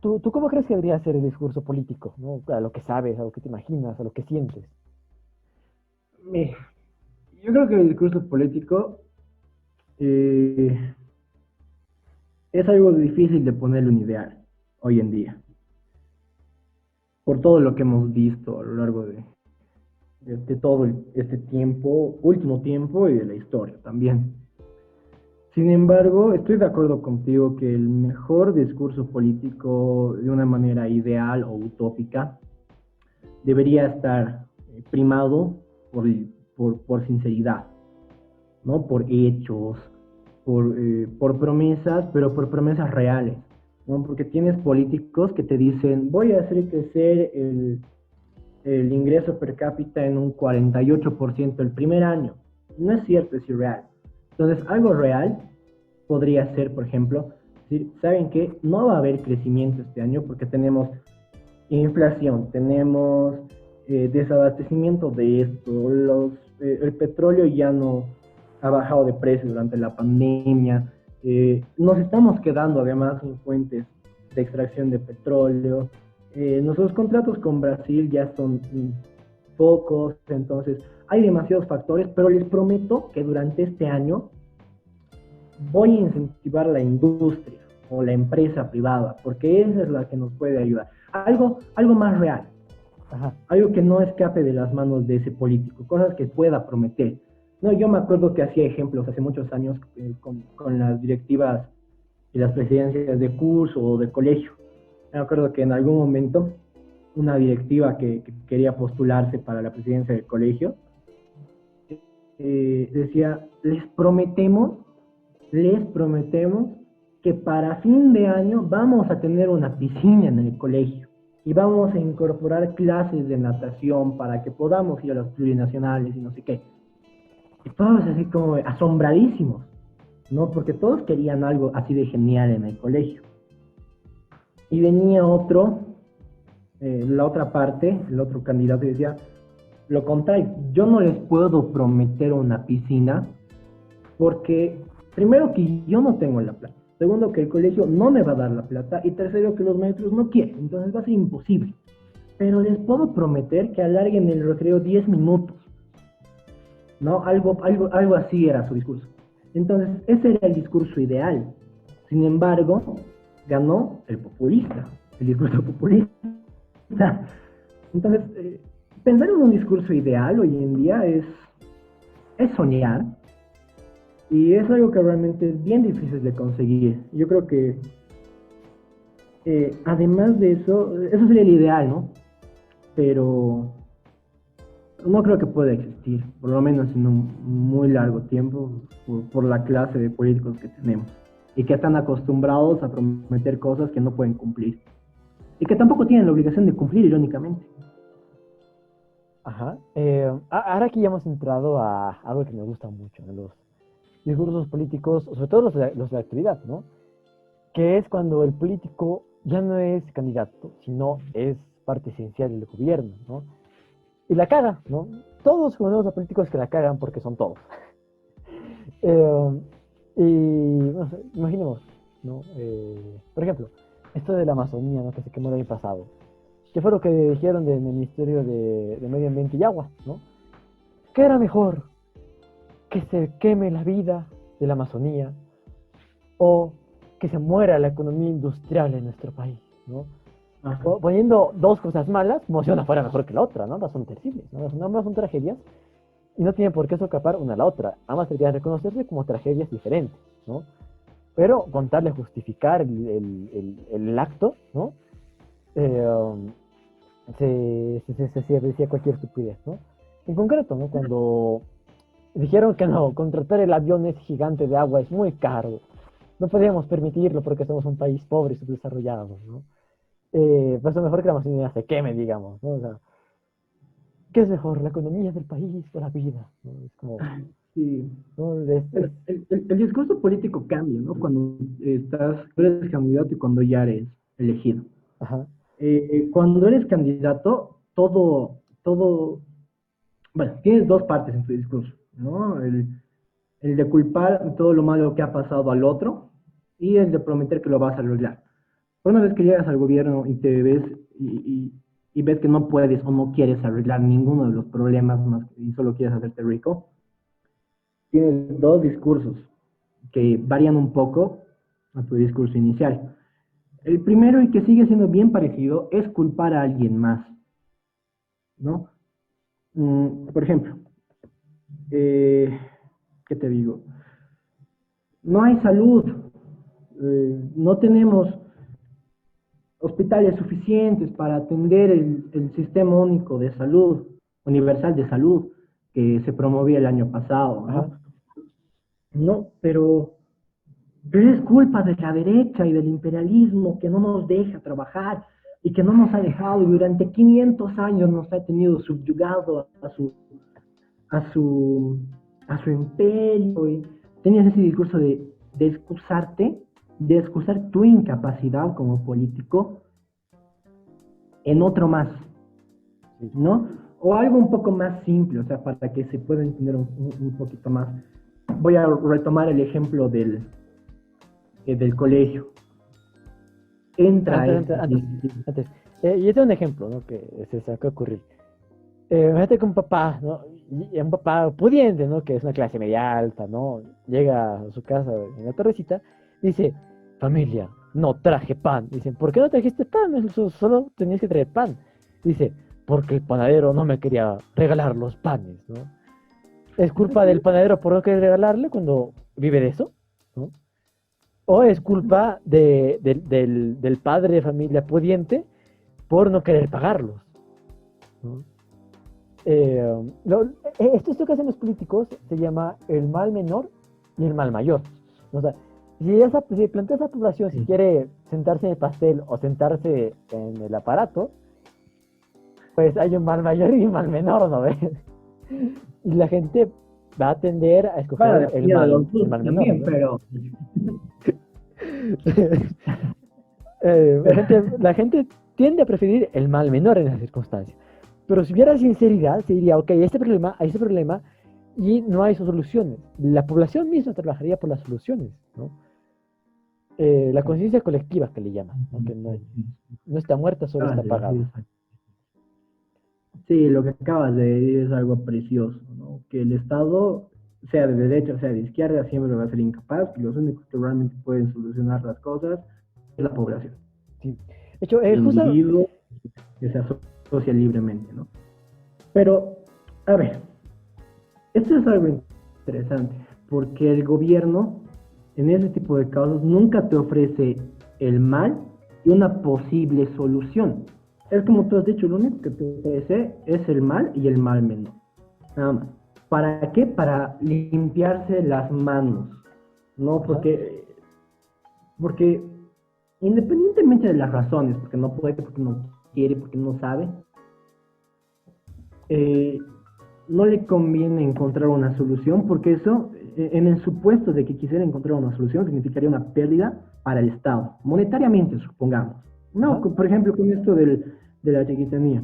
tú cómo crees que debería ser el discurso político, ¿no? A lo que sabes, a lo que te imaginas, a lo que sientes. Mira, yo creo que el discurso político eh, es algo difícil de ponerle un ideal hoy en día, por todo lo que hemos visto a lo largo de todo este tiempo, último tiempo y de la historia también. Sin embargo, estoy de acuerdo contigo que el mejor discurso político de una manera ideal o utópica debería estar primado por, por sinceridad, ¿no? Por hechos, por promesas, pero por promesas reales, ¿no? Porque tienes políticos que te dicen, voy a hacer crecer el ingreso per cápita en un 48% el primer año. No es cierto, es irreal. Entonces, algo real podría ser, por ejemplo, decir, ¿saben qué? No va a haber crecimiento este año porque tenemos inflación, tenemos desabastecimiento de esto, el petróleo ya no ha bajado de precio durante la pandemia, nos estamos quedando además en fuentes de extracción de petróleo, nuestros contratos con Brasil ya son pocos, entonces hay demasiados factores, pero les prometo que durante este año voy a incentivar la industria o la empresa privada, porque esa es la que nos puede ayudar. Algo más real, Ajá. algo que no escape de las manos de ese político, cosas que pueda prometer. No, yo me acuerdo que hacía ejemplos hace muchos años con las directivas y las presidencias de curso o de colegio. Me acuerdo que en algún momento una directiva que quería postularse para la presidencia del colegio decía, les prometemos que para fin de año vamos a tener una piscina en el colegio y vamos a incorporar clases de natación para que podamos ir a los plurinacionales y no sé qué. Y todos así como asombradísimos, ¿no? Porque todos querían algo así de genial en el colegio. Y venía otro, la otra parte, el otro candidato y decía, lo contrario, yo no les puedo prometer una piscina porque primero que yo no tengo la plata, segundo que el colegio no me va a dar la plata y tercero que los maestros no quieren, entonces va a ser imposible. Pero les puedo prometer que alarguen el recreo 10 minutos, ¿no? Algo así era su discurso. Entonces, ese era el discurso ideal. Sin embargo, ganó el populista, el discurso populista. Entonces, pensar en un discurso ideal hoy en día es soñar y es algo que realmente es bien difícil de conseguir. Yo creo que además de eso sería el ideal, ¿no? Pero no creo que pueda existir, por lo menos en un muy largo tiempo, por la clase de políticos que tenemos y que están acostumbrados a prometer cosas que no pueden cumplir y que tampoco tienen la obligación de cumplir, irónicamente. Ajá. Ahora que ya hemos entrado a algo que me gusta mucho, de los discursos políticos, sobre todo los de actividad, ¿no? Que es cuando el político ya no es candidato, sino es parte esencial del gobierno, ¿no? Y la caga, ¿no? Todos conocemos a políticos que la cagan porque son todos. Y no sé, imaginemos, ¿no? Por ejemplo, esto de la Amazonía, ¿no? Que se quemó el año pasado. ¿Qué fue lo que dijeron del Ministerio de Medio Ambiente y Agua, ¿no? ¿Qué era mejor? ¿Que se queme la vida de la Amazonía o que se muera la economía industrial en nuestro país, ¿no? Poniendo dos cosas malas, como si una fuera mejor que la otra, ¿no? Ambas son terribles, ¿no? Ambas son tragedias y no tiene por qué socapar una a la otra. Ambas deberían reconocerse como tragedias diferentes, ¿no? Pero contarle, justificar el acto, ¿no? Se decía cualquier estupidez, ¿no? En concreto, ¿no? Cuando dijeron que no, contratar el avión ese gigante de agua es muy caro. No podíamos permitirlo porque somos un país pobre y subdesarrollado, ¿no? Pues es mejor que la Amazonía se queme, digamos, ¿no? O sea, ¿qué es mejor, la economía del país o la vida? ¿No? Es como, Sí. ¿no? El discurso político cambia, ¿no? Cuando tú eres candidato y cuando ya eres elegido. Ajá. Cuando eres candidato, bueno, tienes dos partes en tu discurso, ¿no? El de culpar todo lo malo que ha pasado al otro y el de prometer que lo vas a arreglar. Pero una vez que llegas al gobierno y te ves y ves que no puedes o no quieres arreglar ninguno de los problemas más y solo quieres hacerte rico, tienes dos discursos que varían un poco a tu discurso inicial. El primero, y que sigue siendo bien parecido, es culpar a alguien más, ¿no? Por ejemplo, ¿qué te digo? No hay salud, no tenemos hospitales suficientes para atender el sistema único de salud, universal de salud, que se promovía el año pasado, Ajá. ¿no? No, pero es culpa de la derecha y del imperialismo que no nos deja trabajar y que no nos ha dejado y durante 500 años nos ha tenido subyugado a su, a su imperio. Y tenías ese discurso de excusarte, de excusar tu incapacidad como político en otro más, ¿no? O algo un poco más simple, o sea, para que se pueda entender un poquito más. Voy a retomar el ejemplo del colegio. Entra Antes. Yo tengo un ejemplo, ¿no? Que se acaba de ocurrir. Imagínate que un papá, ¿no? Y un papá pudiente, ¿no? Que es una clase media alta, ¿no? Llega a su casa en la tardecita, dice, familia, no traje pan. Dicen, ¿por qué no trajiste pan? Solo tenías que traer pan. Dice, porque el panadero no me quería regalar los panes, ¿no? ¿Es culpa del panadero por no querer regalarle cuando vive de eso? ¿No? ¿O es culpa del padre de familia pudiente por no querer pagarlos? ¿No? Esto que hacen los políticos se llama el mal menor y el mal mayor. O sea, si planteas a la población si quiere sentarse en el pastel o sentarse en el aparato, pues hay un mal mayor y un mal menor, ¿no ves? Y la gente va a tender a escoger el mal menor, también, ¿no? pero La gente tiende a preferir el mal menor en esas circunstancias. Pero si hubiera sinceridad, se diría, ok, hay este problema y no hay soluciones. La población misma trabajaría por las soluciones, ¿no? La conciencia colectiva que le llaman, ¿no? Que no está muerta, solo está apagada. Sí, lo que acabas de decir es algo precioso, ¿no? Que el Estado, sea de derecha o sea de izquierda, siempre va a ser incapaz, y los únicos que realmente pueden solucionar las cosas es la población. Sí. De hecho, El justo... individuo que se asocia libremente, ¿no? Pero, a ver, esto es algo interesante, porque el gobierno, en ese tipo de casos, nunca te ofrece el mal y una posible solución. Es como tú has dicho, lo único que te ofrece es el mal y el mal menor. Nada más. ¿Para qué? Para limpiarse las manos. ¿No? Porque independientemente de las razones, porque no puede, porque no quiere, porque no sabe, no le conviene encontrar una solución, porque eso, en el supuesto de que quisiera encontrar una solución, significaría una pérdida para el Estado, monetariamente, supongamos. No, por ejemplo, con esto de la chiquitanía.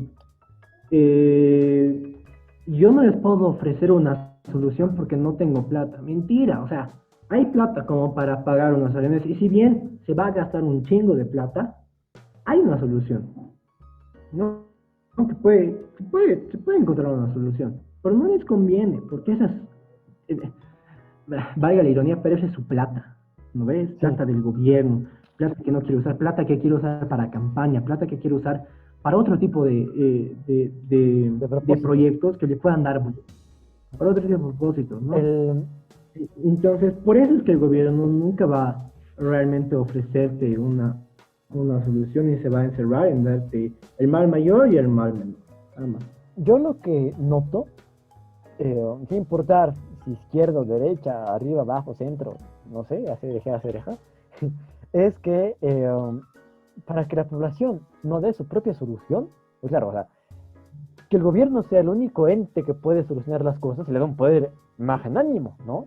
Yo no les puedo ofrecer una solución porque no tengo plata. Mentira, o sea, hay plata como para pagar unas arenas, y si bien se va a gastar un chingo de plata, hay una solución. No, se puede encontrar una solución, pero no les conviene, porque esas, valga la ironía, pero esa es su plata, ¿no ves? Plata del gobierno, plata que no quiere usar, plata que quiere usar para campaña, plata que quiere usar para otro tipo de proyectos que le puedan dar, para otro tipo de propósitos, ¿no? Entonces, por eso es que el gobierno nunca va realmente a ofrecerte una solución y se va a encerrar en darte el mal mayor y el mal menor. Nada más. Yo lo que noto, sin importar si izquierda o derecha, arriba, abajo, centro, no sé, hacer es que para que la población no dé su propia solución, pues claro, o sea, que el gobierno sea el único ente que puede solucionar las cosas, le da un poder magnánimo, ¿no?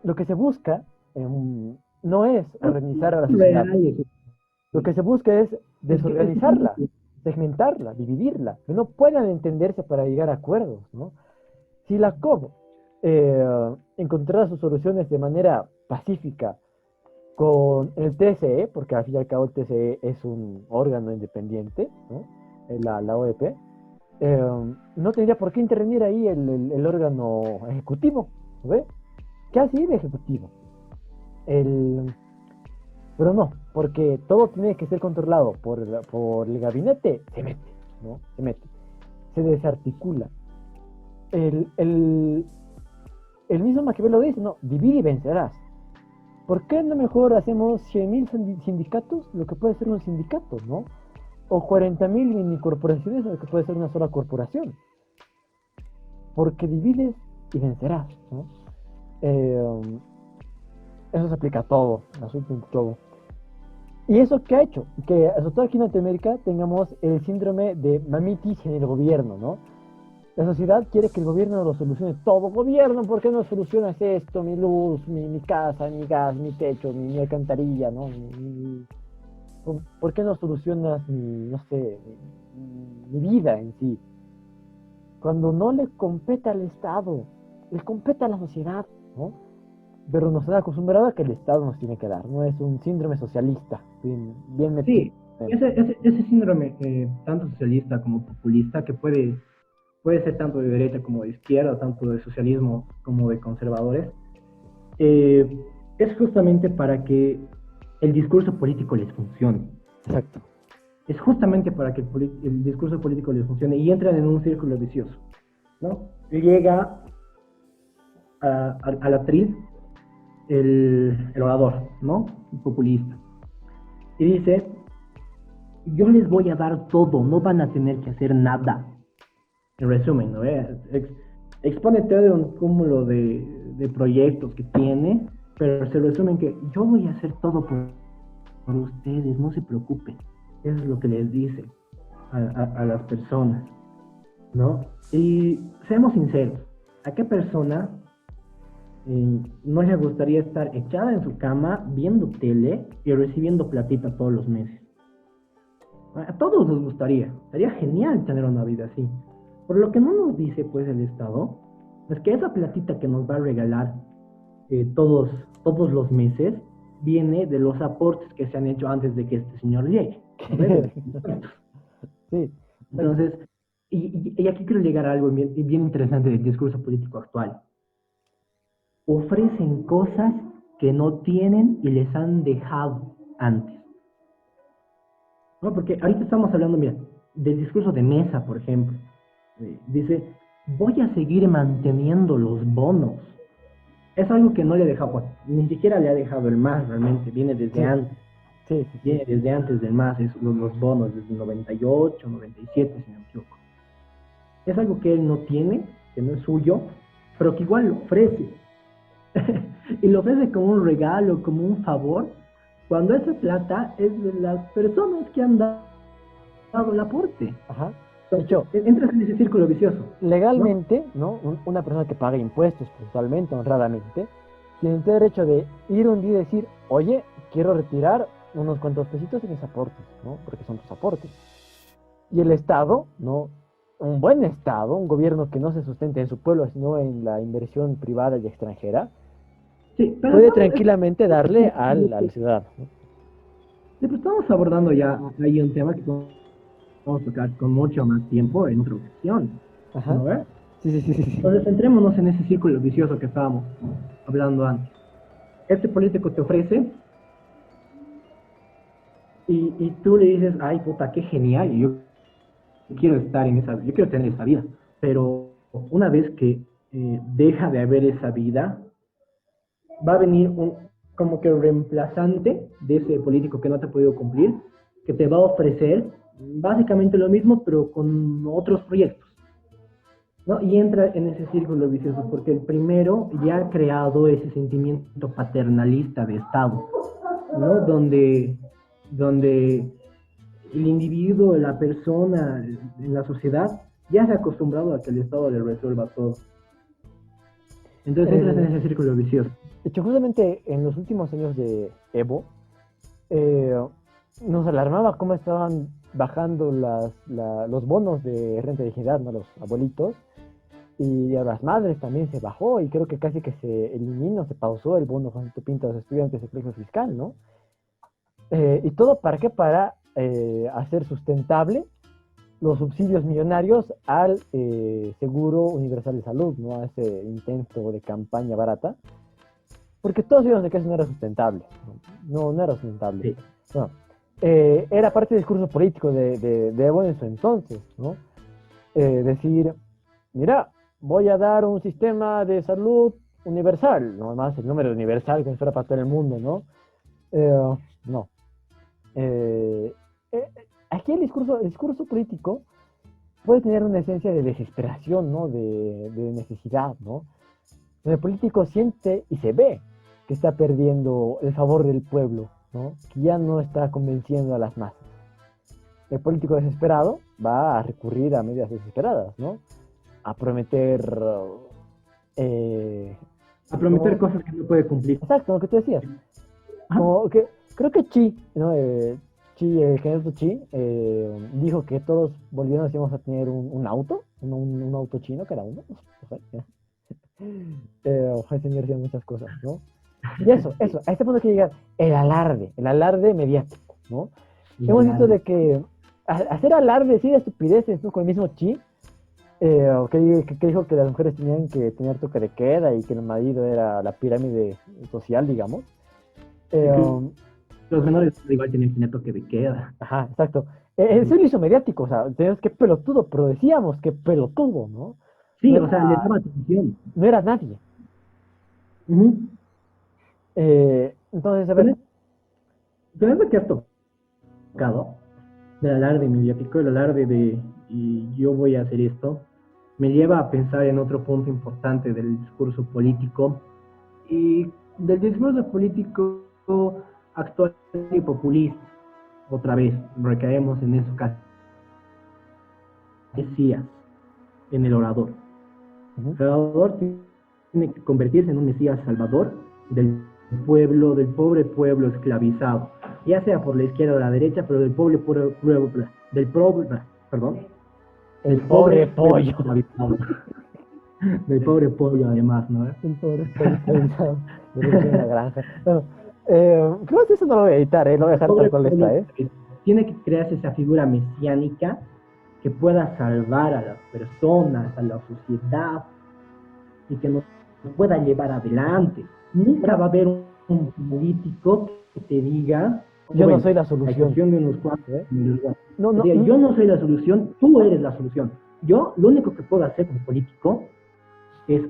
Lo que se busca no es organizar a la sociedad. Lo que se busca es desorganizarla, segmentarla, dividirla, que no puedan entenderse para llegar a acuerdos, ¿no? Si la COP encontrara sus soluciones de manera pacífica con el TSE, porque al fin y al cabo el TSE es un órgano independiente, ¿no? La OEP, no tendría por qué intervenir ahí el órgano ejecutivo, ¿ve? ¿Qué hace el ejecutivo? El, pero no, porque todo tiene que ser controlado por el gabinete, se mete, ¿no? Se mete, se desarticula. El, el, el mismo Maquiavelo dice, no, divide y vencerás. ¿Por qué no mejor hacemos 100.000 sindicatos, lo que puede ser un sindicato, ¿no? O 40.000 mini corporaciones, lo que puede ser una sola corporación. Porque divides y vencerás, ¿no? Eso se aplica a todo, absolutamente todo. ¿Y eso qué ha hecho? Que sobre todo aquí en Latinoamérica tengamos el síndrome de mamitis en el gobierno, ¿no? La sociedad quiere que el gobierno lo solucione todo. Gobierno, ¿por qué no solucionas esto? Mi luz, mi casa, mi gas, mi techo, mi alcantarilla, ¿no? ¿Por qué no solucionas no sé, mi vida en sí? Cuando no le compete al Estado, le compete a la sociedad, ¿no? Pero nos han acostumbrado a que el Estado nos tiene que dar, ¿no? Es un síndrome socialista, bien metido. Sí, ese síndrome, tanto socialista como populista, que puede ser tanto de derecha como de izquierda, tanto de socialismo como de conservadores, es justamente para que el discurso político les funcione. Exacto. Es justamente para que el discurso político les funcione y entran en un círculo vicioso, ¿no? Llega al atril el orador, ¿no? El populista. Y dice, yo les voy a dar todo, no van a tener que hacer nada. En resumen, ¿no? Expone todo un cúmulo de proyectos que tiene, pero se resumen que yo voy a hacer todo por ustedes, no se preocupen. Eso es lo que les dice a las personas, ¿no? Y seamos sinceros, ¿a qué persona no le gustaría estar echada en su cama viendo tele y recibiendo platita todos los meses? A todos nos gustaría, sería genial tener una vida así. Por lo que no nos dice pues el Estado es que esa platita que nos va a regalar todos los meses viene de los aportes que se han hecho antes de que este señor llegue. Sí. Entonces, y aquí quiero llegar a algo bien interesante del discurso político actual. Ofrecen cosas que no tienen y les han dejado antes. ¿No? Porque ahorita estamos hablando, mira, del discurso de Mesa, por ejemplo. Dice, voy a seguir manteniendo los bonos. Es algo que no le ha dejado, bueno, ni siquiera le ha dejado el MAS realmente, viene desde antes. Sí. Viene desde antes del MAS, los bonos, desde el 98, 97, si no me equivoco. Es algo que él no tiene, que no es suyo, pero que igual lo ofrece. Y lo ofrece como un regalo, como un favor, cuando esa plata es de las personas que han dado el aporte. Ajá. De hecho, entras en ese círculo vicioso. Legalmente, ¿no? Una persona que paga impuestos puntualmente, honradamente, tiene el derecho de ir un día y decir, oye, quiero retirar unos cuantos pesitos de mis aportes, ¿no? Porque son tus aportes. Y el Estado, ¿no? Un buen Estado, un gobierno que no se sustente en su pueblo, sino en la inversión privada y extranjera, sí, puede tranquilamente darle al ciudadano, ¿no? Sí, pero estamos abordando ya ahí un tema que vamos a tocar con mucho más tiempo en otra ocasión. Ajá. ¿No ves? Sí. Entonces centrémonos en ese círculo vicioso que estábamos hablando antes. Este político te ofrece y tú le dices, ay puta, qué genial, yo quiero tener esa vida. Pero una vez que deja de haber esa vida, va a venir como que reemplazante de ese político que no te ha podido cumplir, que te va a ofrecer básicamente lo mismo, pero con otros proyectos, ¿no? Y entra en ese círculo vicioso, porque el primero ya ha creado ese sentimiento paternalista de Estado, ¿no? Donde el individuo, la persona en la sociedad, ya se ha acostumbrado a que el Estado le resuelva todo. Entonces entras en ese círculo vicioso. De hecho, justamente en los últimos años de Evo, nos alarmaba cómo estaban bajando los bonos de renta de dignidad, ¿no? Los abuelitos, y a las madres también se bajó, y creo que casi que se eliminó, se pausó el bono Juancito Pinto a los estudiantes de colegio fiscal, ¿no? ¿Y todo para qué? Para hacer sustentable los subsidios millonarios al Seguro Universal de Salud, ¿no? A ese intento de campaña barata, porque todos vimos de que eso no era sustentable, no era sustentable. Sí. Bueno, era parte del discurso político de Evo en su entonces, ¿no? Decir, mira, voy a dar un sistema de salud universal, no más el número universal que fuera para todo el mundo, ¿no? No. Eh, eh, Aquí el discurso político puede tener una esencia de desesperación, ¿no? De necesidad, ¿no? El político siente y se ve que está perdiendo el favor del pueblo, ¿no? Que ya no está convenciendo a las masas. El político desesperado va a recurrir a medidas desesperadas, ¿no? A prometer... A prometer ¿no? cosas que no puede cumplir. Exacto, lo que tú decías. Ajá. Como que, creo que Chi, ¿no? El general Chi dijo que todos bolivianos íbamos a tener un auto, un auto chino, que era uno. Ojalá señor decía muchas cosas, ¿no? Y eso, a este punto que llega el alarde mediático, ¿no? Hemos visto de que hacer alarde, sí, de estupideces, ¿no? Con el mismo Chi, que dijo que las mujeres tenían que tener toque de queda y que el marido era la pirámide social, digamos. Los menores igual tienen que tener toque de queda. Ajá, exacto. Eso lo hizo mediático, o sea, tenemos que pelotudo, pero decíamos que pelotudo, ¿no? Sí, No o sea, era, le daba atención. no era nadie. Ujú. Entonces, a ver, Pero es lo que has tocado, del alarde mediático, el alarde de y yo voy a hacer esto, me lleva a pensar en otro punto importante del discurso político y del discurso político actual y populista. Otra vez, recaemos en eso casi. Mesías, en el orador. El orador tiene que convertirse en un Mesías salvador del pueblo, del pobre pueblo esclavizado, ya sea por la izquierda o la derecha, pero del pobre pueblo, perdón, el pobre pollo. esclavizado. Del pobre pollo, además, ¿no? El pobre pollo esclavizado. Yo creo que en la granja. Bueno, creo que eso no lo voy a editar, lo voy a dejar tal cual está, Tiene que crearse esa figura mesiánica que pueda salvar a las personas, a la sociedad, y que nos pueda llevar adelante. Nunca va a haber un político que te diga, yo no soy la solución. De unos cuantos, No, yo no soy la solución, tú eres la solución. Yo lo único que puedo hacer como político es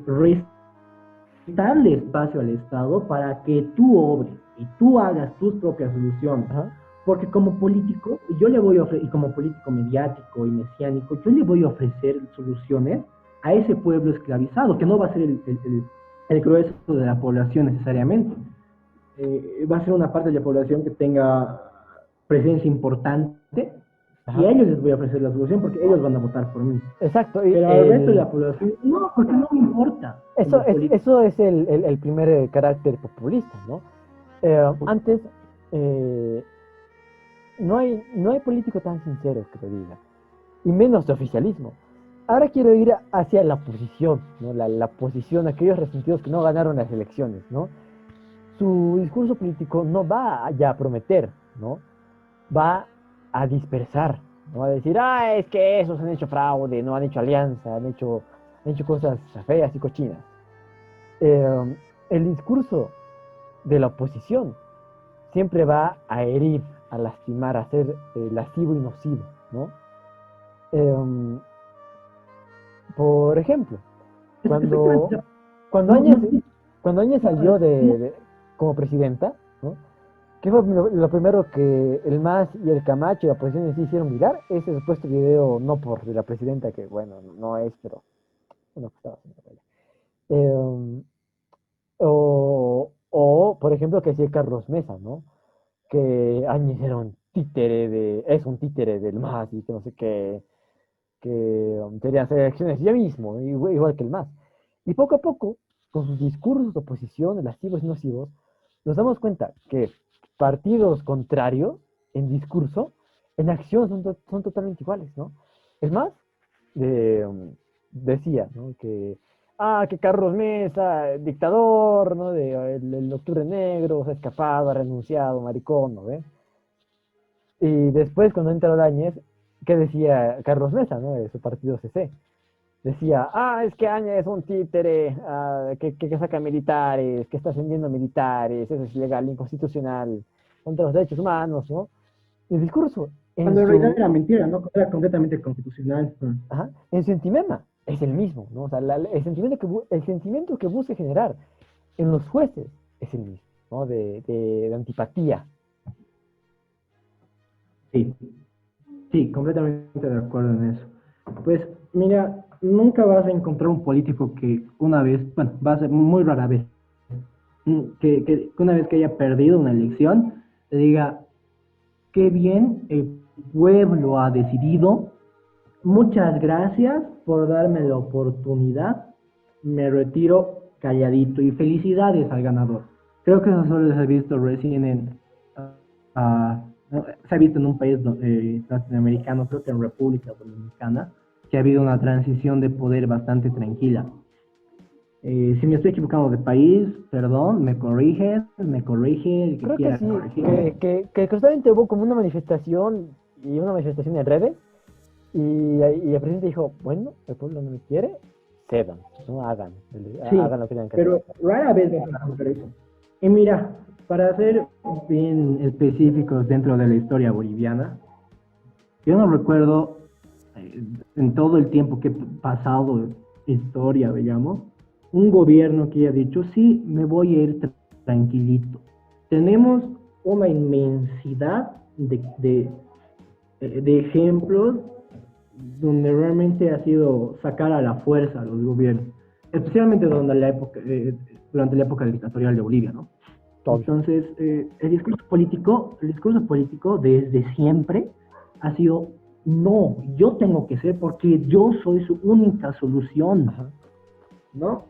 restarle espacio al Estado para que tú obres y tú hagas tus propias soluciones. Ajá. Porque como político, yo le voy a ofrecer, y como político mediático y mesiánico, yo le voy a ofrecer soluciones a ese pueblo esclavizado, que no va a ser el grueso de la población necesariamente. Va a ser una parte de la población que tenga presencia importante. Ajá. Y a ellos les voy a ofrecer la solución porque ellos van a votar por mí. Exacto. Pero al resto de la población, no, porque no me importa. Eso es el primer carácter populista, ¿no? Antes, no hay político tan sincero que lo diga, y menos de oficialismo. Ahora quiero ir hacia la oposición, ¿no? La oposición, aquellos resentidos que no ganaron las elecciones, ¿no? Su discurso político no va ya a prometer, ¿no? Va a dispersar, ¿no? A decir, es que esos han hecho fraude, no han hecho alianza, han hecho cosas feas y cochinas. El discurso de la oposición siempre va a herir, a lastimar, a ser lascivo y nocivo, ¿no? Por ejemplo, cuando Áñez salió como presidenta, ¿no? ¿Qué fue lo primero que el MAS y el Camacho y la oposición en sí hicieron mirar? Ese supuesto video, no por la presidenta, que bueno, no es, pero bueno, estaba haciendo. O, por ejemplo, que decía Carlos Mesa, ¿no? Que Áñez era es un títere del MAS y que no sé qué, que quería hacer elecciones ya mismo, igual que el MAS. Y poco a poco, con sus discursos de oposición, lascivos y nocivos, nos damos cuenta que partidos contrarios en discurso, en acción son totalmente iguales, ¿no? Es más, de decía, ¿no? Que Carlos Mesa, dictador, ¿no? El Octubre Negro, se ha escapado, ha renunciado, maricón, ¿no ve? Y después, cuando entra Ordóñez, ¿qué decía Carlos Mesa, ¿no? De su partido CC? Decía, es que Áñez es un títere, que saca militares, que está ascendiendo militares, eso es ilegal, inconstitucional, contra los derechos humanos, ¿no? El discurso Cuando en realidad era mentira, ¿no? Era completamente constitucional. en su entimema es el mismo, ¿no? O sea, el sentimiento que busca generar en los jueces es el mismo, ¿no? De antipatía. Sí, sí, completamente de acuerdo en eso. Pues mira, nunca vas a encontrar un político que una vez, bueno, va a ser muy rara vez, que una vez que haya perdido una elección, te diga, qué bien, el pueblo ha decidido, muchas gracias por darme la oportunidad, me retiro calladito y felicidades al ganador. Creo que eso solo se ha visto recién se ha visto en un país latinoamericano, creo que en República Dominicana, que ha habido una transición de poder bastante tranquila. Si me estoy equivocando de país, perdón, me corrige, el que Creo que quiera sí, corregirme. que justamente hubo como una manifestación en redes y el presidente dijo, bueno, el pueblo no me quiere, cedan, no hagan, Sí, hagan lo que tengan que hacer. pero rara vez vas a encontrar eso. Y mira, para ser bien específicos dentro de la historia boliviana, yo no recuerdo en todo el tiempo que he pasado historia, digamos, un gobierno que haya dicho, sí, me voy a ir tranquilito. Tenemos una inmensidad de ejemplos donde realmente ha sido sacar a la fuerza a los gobiernos, especialmente durante la época dictatorial de Bolivia, ¿no? Obvio. Entonces, el discurso político desde siempre ha sido, no, yo tengo que ser porque yo soy su única solución, Ajá. ¿no?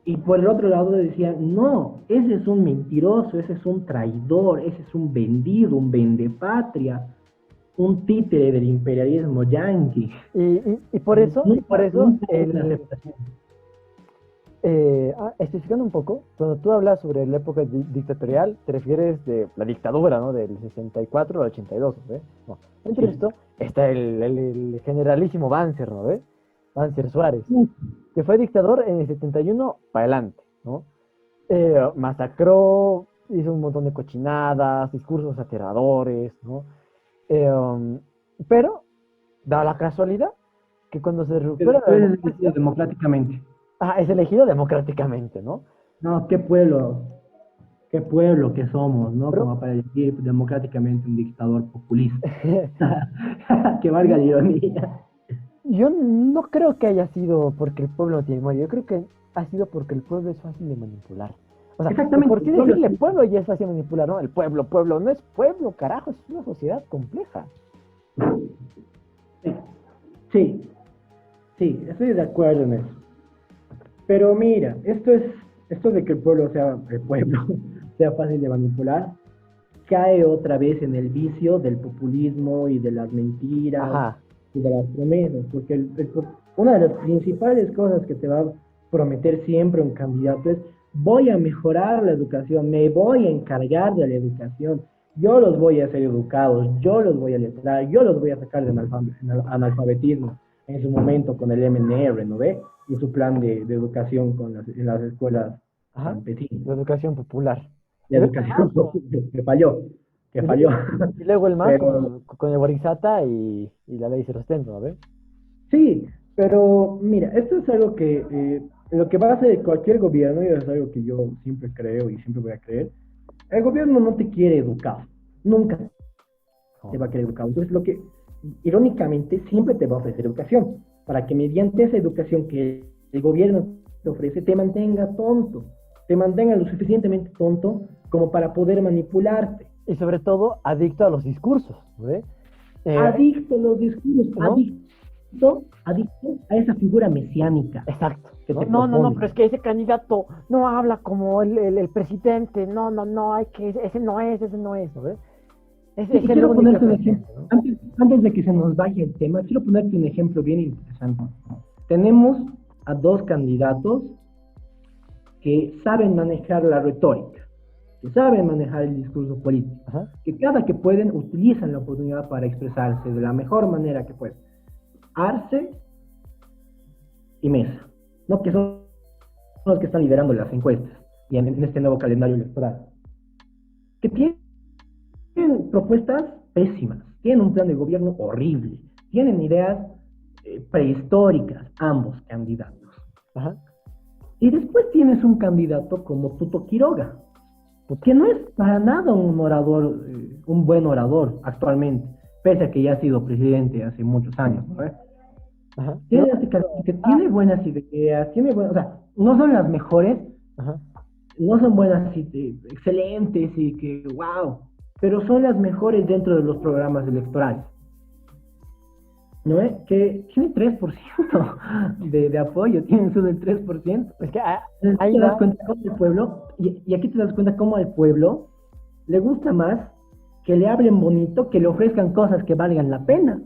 Y por el otro lado decía, no, ese es un mentiroso, ese es un traidor, ese es un vendido, un vendepatria, un títere del imperialismo yanqui. Y por eso, Nunca hubo una el, aceptación. especificando un poco, cuando tú hablas sobre la época dictatorial, te refieres de la dictadura, ¿no? Del 64 al 82, ¿no? No. Entre Sí. esto está el generalísimo Banzer, ¿no? ¿Ve? Banzer Suárez, que fue dictador en el 71 para adelante, ¿no? Masacró, hizo un montón de cochinadas, discursos aterradores, ¿no? Pero da la casualidad que cuando se recupera la Después es democracia, elegido democráticamente. es elegido democráticamente, ¿no? No, qué pueblo que somos, ¿no? Pero Como para elegir democráticamente un dictador populista. Que valga la ironía. yo no creo que haya sido porque el pueblo no tiene memoria, yo creo que ha sido porque el pueblo es fácil de manipular. O sea, de Exactamente. por sí decirle pueblo ya es fácil de manipular, ¿no? El pueblo, no es pueblo, carajo, es una sociedad compleja. Sí, sí, estoy de acuerdo en eso. Pero mira, esto de que el pueblo sea fácil de manipular, cae otra vez en el vicio del populismo y de las mentiras Ajá. y de las promesas, porque una de las principales cosas que te va a prometer siempre un candidato es, voy a mejorar la educación, me voy a encargar de la educación, yo los voy a hacer educados, yo los voy a letrar, yo los voy a sacar de analfabetismo en su momento con el MNR, ¿no ve? Y su plan de educación en las escuelas Ajá. campesinas, La educación popular. de Y luego el educación MAS que falló, que y falló. y luego el MAS Pero con el Borizata y la ley 070, ¿no ve? sí, pero mira, esto es algo que lo que va a hacer cualquier gobierno, y es algo que yo siempre creo y siempre voy a creer, el gobierno no te quiere educado, nunca te va a querer educado. Entonces, irónicamente, siempre te va a ofrecer educación, para que mediante esa educación que el gobierno te ofrece, te mantenga tonto, te mantenga lo suficientemente tonto como para poder manipularte. Y sobre todo, adicto a los discursos, ¿no ve? Adicto a los discursos, ¿no? adicto a esa figura mesiánica. Exacto. Que No, te no, propone. pero es que ese candidato no habla como el presidente, no, ese no es, ¿no ve? Sí, y quiero ponerte un ejemplo, ¿no? Antes de que se nos vaya el tema, quiero ponerte un ejemplo bien interesante. tenemos a dos candidatos que saben manejar la retórica, que saben manejar el discurso político, Ajá. que cada que pueden utilizan la oportunidad para expresarse de la mejor manera que pueden. Arce y Mesa, ¿no? Que son los que están liderando las encuestas y en este nuevo calendario electoral. Que tienen propuestas pésimas, tienen un plan de gobierno horrible, tienen ideas prehistóricas, ambos candidatos. Ajá. Y después tienes un candidato como Tuto Quiroga, que no es para nada un orador, un buen orador actualmente, pese a que ya ha sido presidente hace muchos años, ¿no? Ajá. Tiene, que tiene buenas ideas, tiene buenas, o sea, no son las mejores, Ajá. no son buenas, excelentes y que wow, pero son las mejores dentro de los programas electorales. ¿No? Que tiene 3% de apoyo, tienen solo el 3%. Es que Entonces, te das cuenta cómo el pueblo, y aquí te das cuenta cómo al pueblo le gusta más que le hablen bonito, que le ofrezcan cosas que valgan la pena.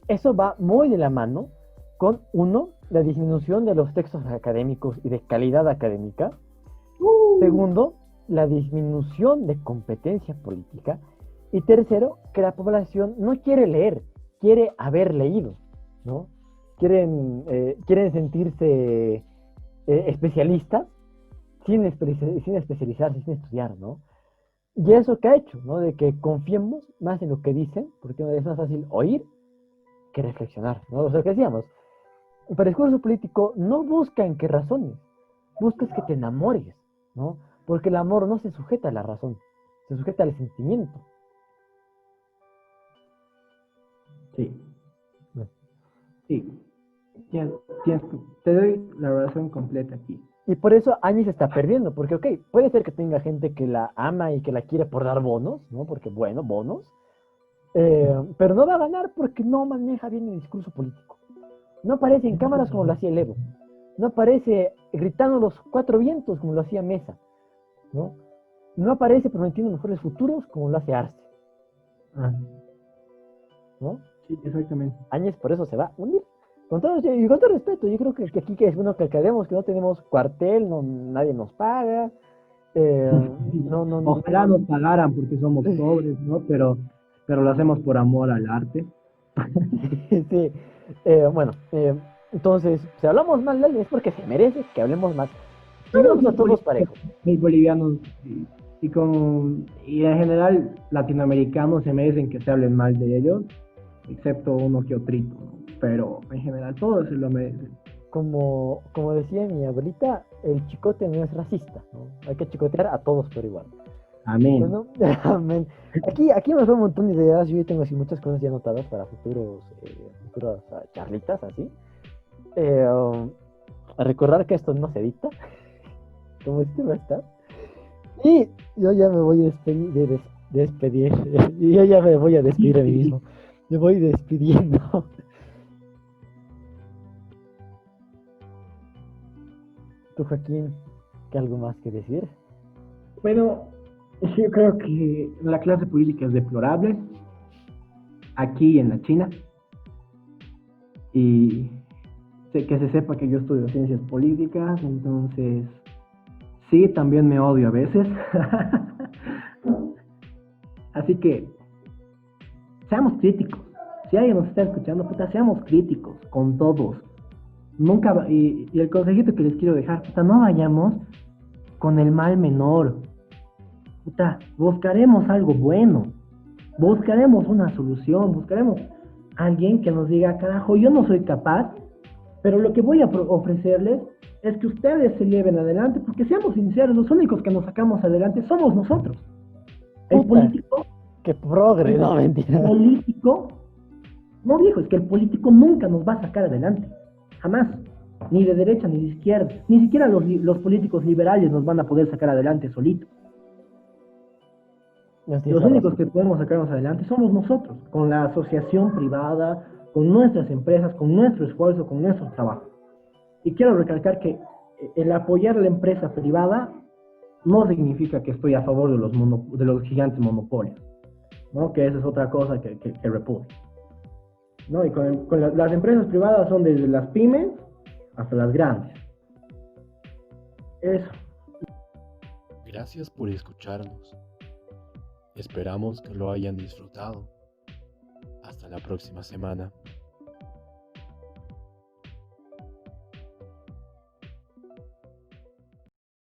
Eso va muy de la mano con, uno, la disminución de los textos académicos y de calidad académica. Segundo, la disminución de competencia política. Y tercero, que la población no quiere leer, quiere haber leído, ¿no? Quieren sentirse especialistas sin especializarse, sin estudiar, ¿no? Y eso que ha hecho, ¿no? De que confiemos más en lo que dicen, porque es más fácil oír que reflexionar, ¿no? O sea, que decíamos, para el discurso político no buscan que razones, buscas que te enamores, ¿no? Porque el amor no se sujeta a la razón, se sujeta al sentimiento. Sí. Sí. Te doy la razón completa aquí. Y por eso Áñez se está perdiendo, porque, ok, puede ser que tenga gente que la ama y que la quiere por dar bonos, ¿no? Porque, bueno, bonos. Pero no va a ganar porque no maneja bien el discurso político. No aparece en cámaras como lo hacía el Evo. No aparece gritando los cuatro vientos como lo hacía Mesa, ¿no? No aparece prometiendo mejores futuros como lo hace Arce, ¿no? Sí, exactamente. Áñez por eso se va a hundir. Con todo respeto, yo creo que aquí que es bueno que aclaremos que no tenemos cuartel, nadie nos paga. Ojalá nos pagaran porque somos pobres, ¿no? Pero lo hacemos por amor al arte. Sí. Bueno, entonces, si hablamos mal de alguien es porque se merece que hablemos más. Vamos a todos parejos. Los bolivianos y en general latinoamericanos se merecen que se hablen mal de ellos, excepto uno que otrito, ¿no? Pero en general todos se lo merecen. Como decía mi abuelita, el chicote no es racista, ¿no? Hay que chicotear a todos por igual. Amén. Bueno, amén. Aquí me fue un montón de ideas. Yo tengo así muchas cosas ya anotadas para futuras charlitas así. A recordar que esto no se edita, como este va a estar. Y yo ya me voy a despedir. Y yo ya me voy a despedir a mí mismo. Me voy despidiendo. Tú, Joaquín, ¿qué algo más que decir? Bueno, yo creo que la clase política es deplorable aquí en la China, y que se sepa que yo estudio ciencias políticas, entonces sí, también me odio a veces. Así que seamos críticos. Si alguien nos está escuchando, puta, seamos críticos con todos. Nunca, y el consejito que les quiero dejar, puta, no vayamos con el mal menor. Puta, buscaremos algo bueno, buscaremos una solución, buscaremos a alguien que nos diga, carajo, yo no soy capaz, pero lo que voy a ofrecerles es que ustedes se lleven adelante, porque seamos sinceros, los únicos que nos sacamos adelante somos nosotros. El político... ¡Qué progre! No, mentira. El político... No, viejo, es que el político nunca nos va a sacar adelante. Jamás. Ni de derecha ni de izquierda. Ni siquiera los políticos liberales nos van a poder sacar adelante solitos. Los únicos que podemos sacarnos adelante somos nosotros, con la asociación privada, con nuestras empresas, con nuestro esfuerzo, con nuestro trabajo. Y quiero recalcar que el apoyar a la empresa privada no significa que estoy a favor de los gigantes monopolios, ¿no? Que esa es otra cosa que repudio. ¿no? Y las empresas privadas son desde las pymes hasta las grandes. Eso. Gracias por escucharnos. Esperamos que lo hayan disfrutado. Hasta la próxima semana.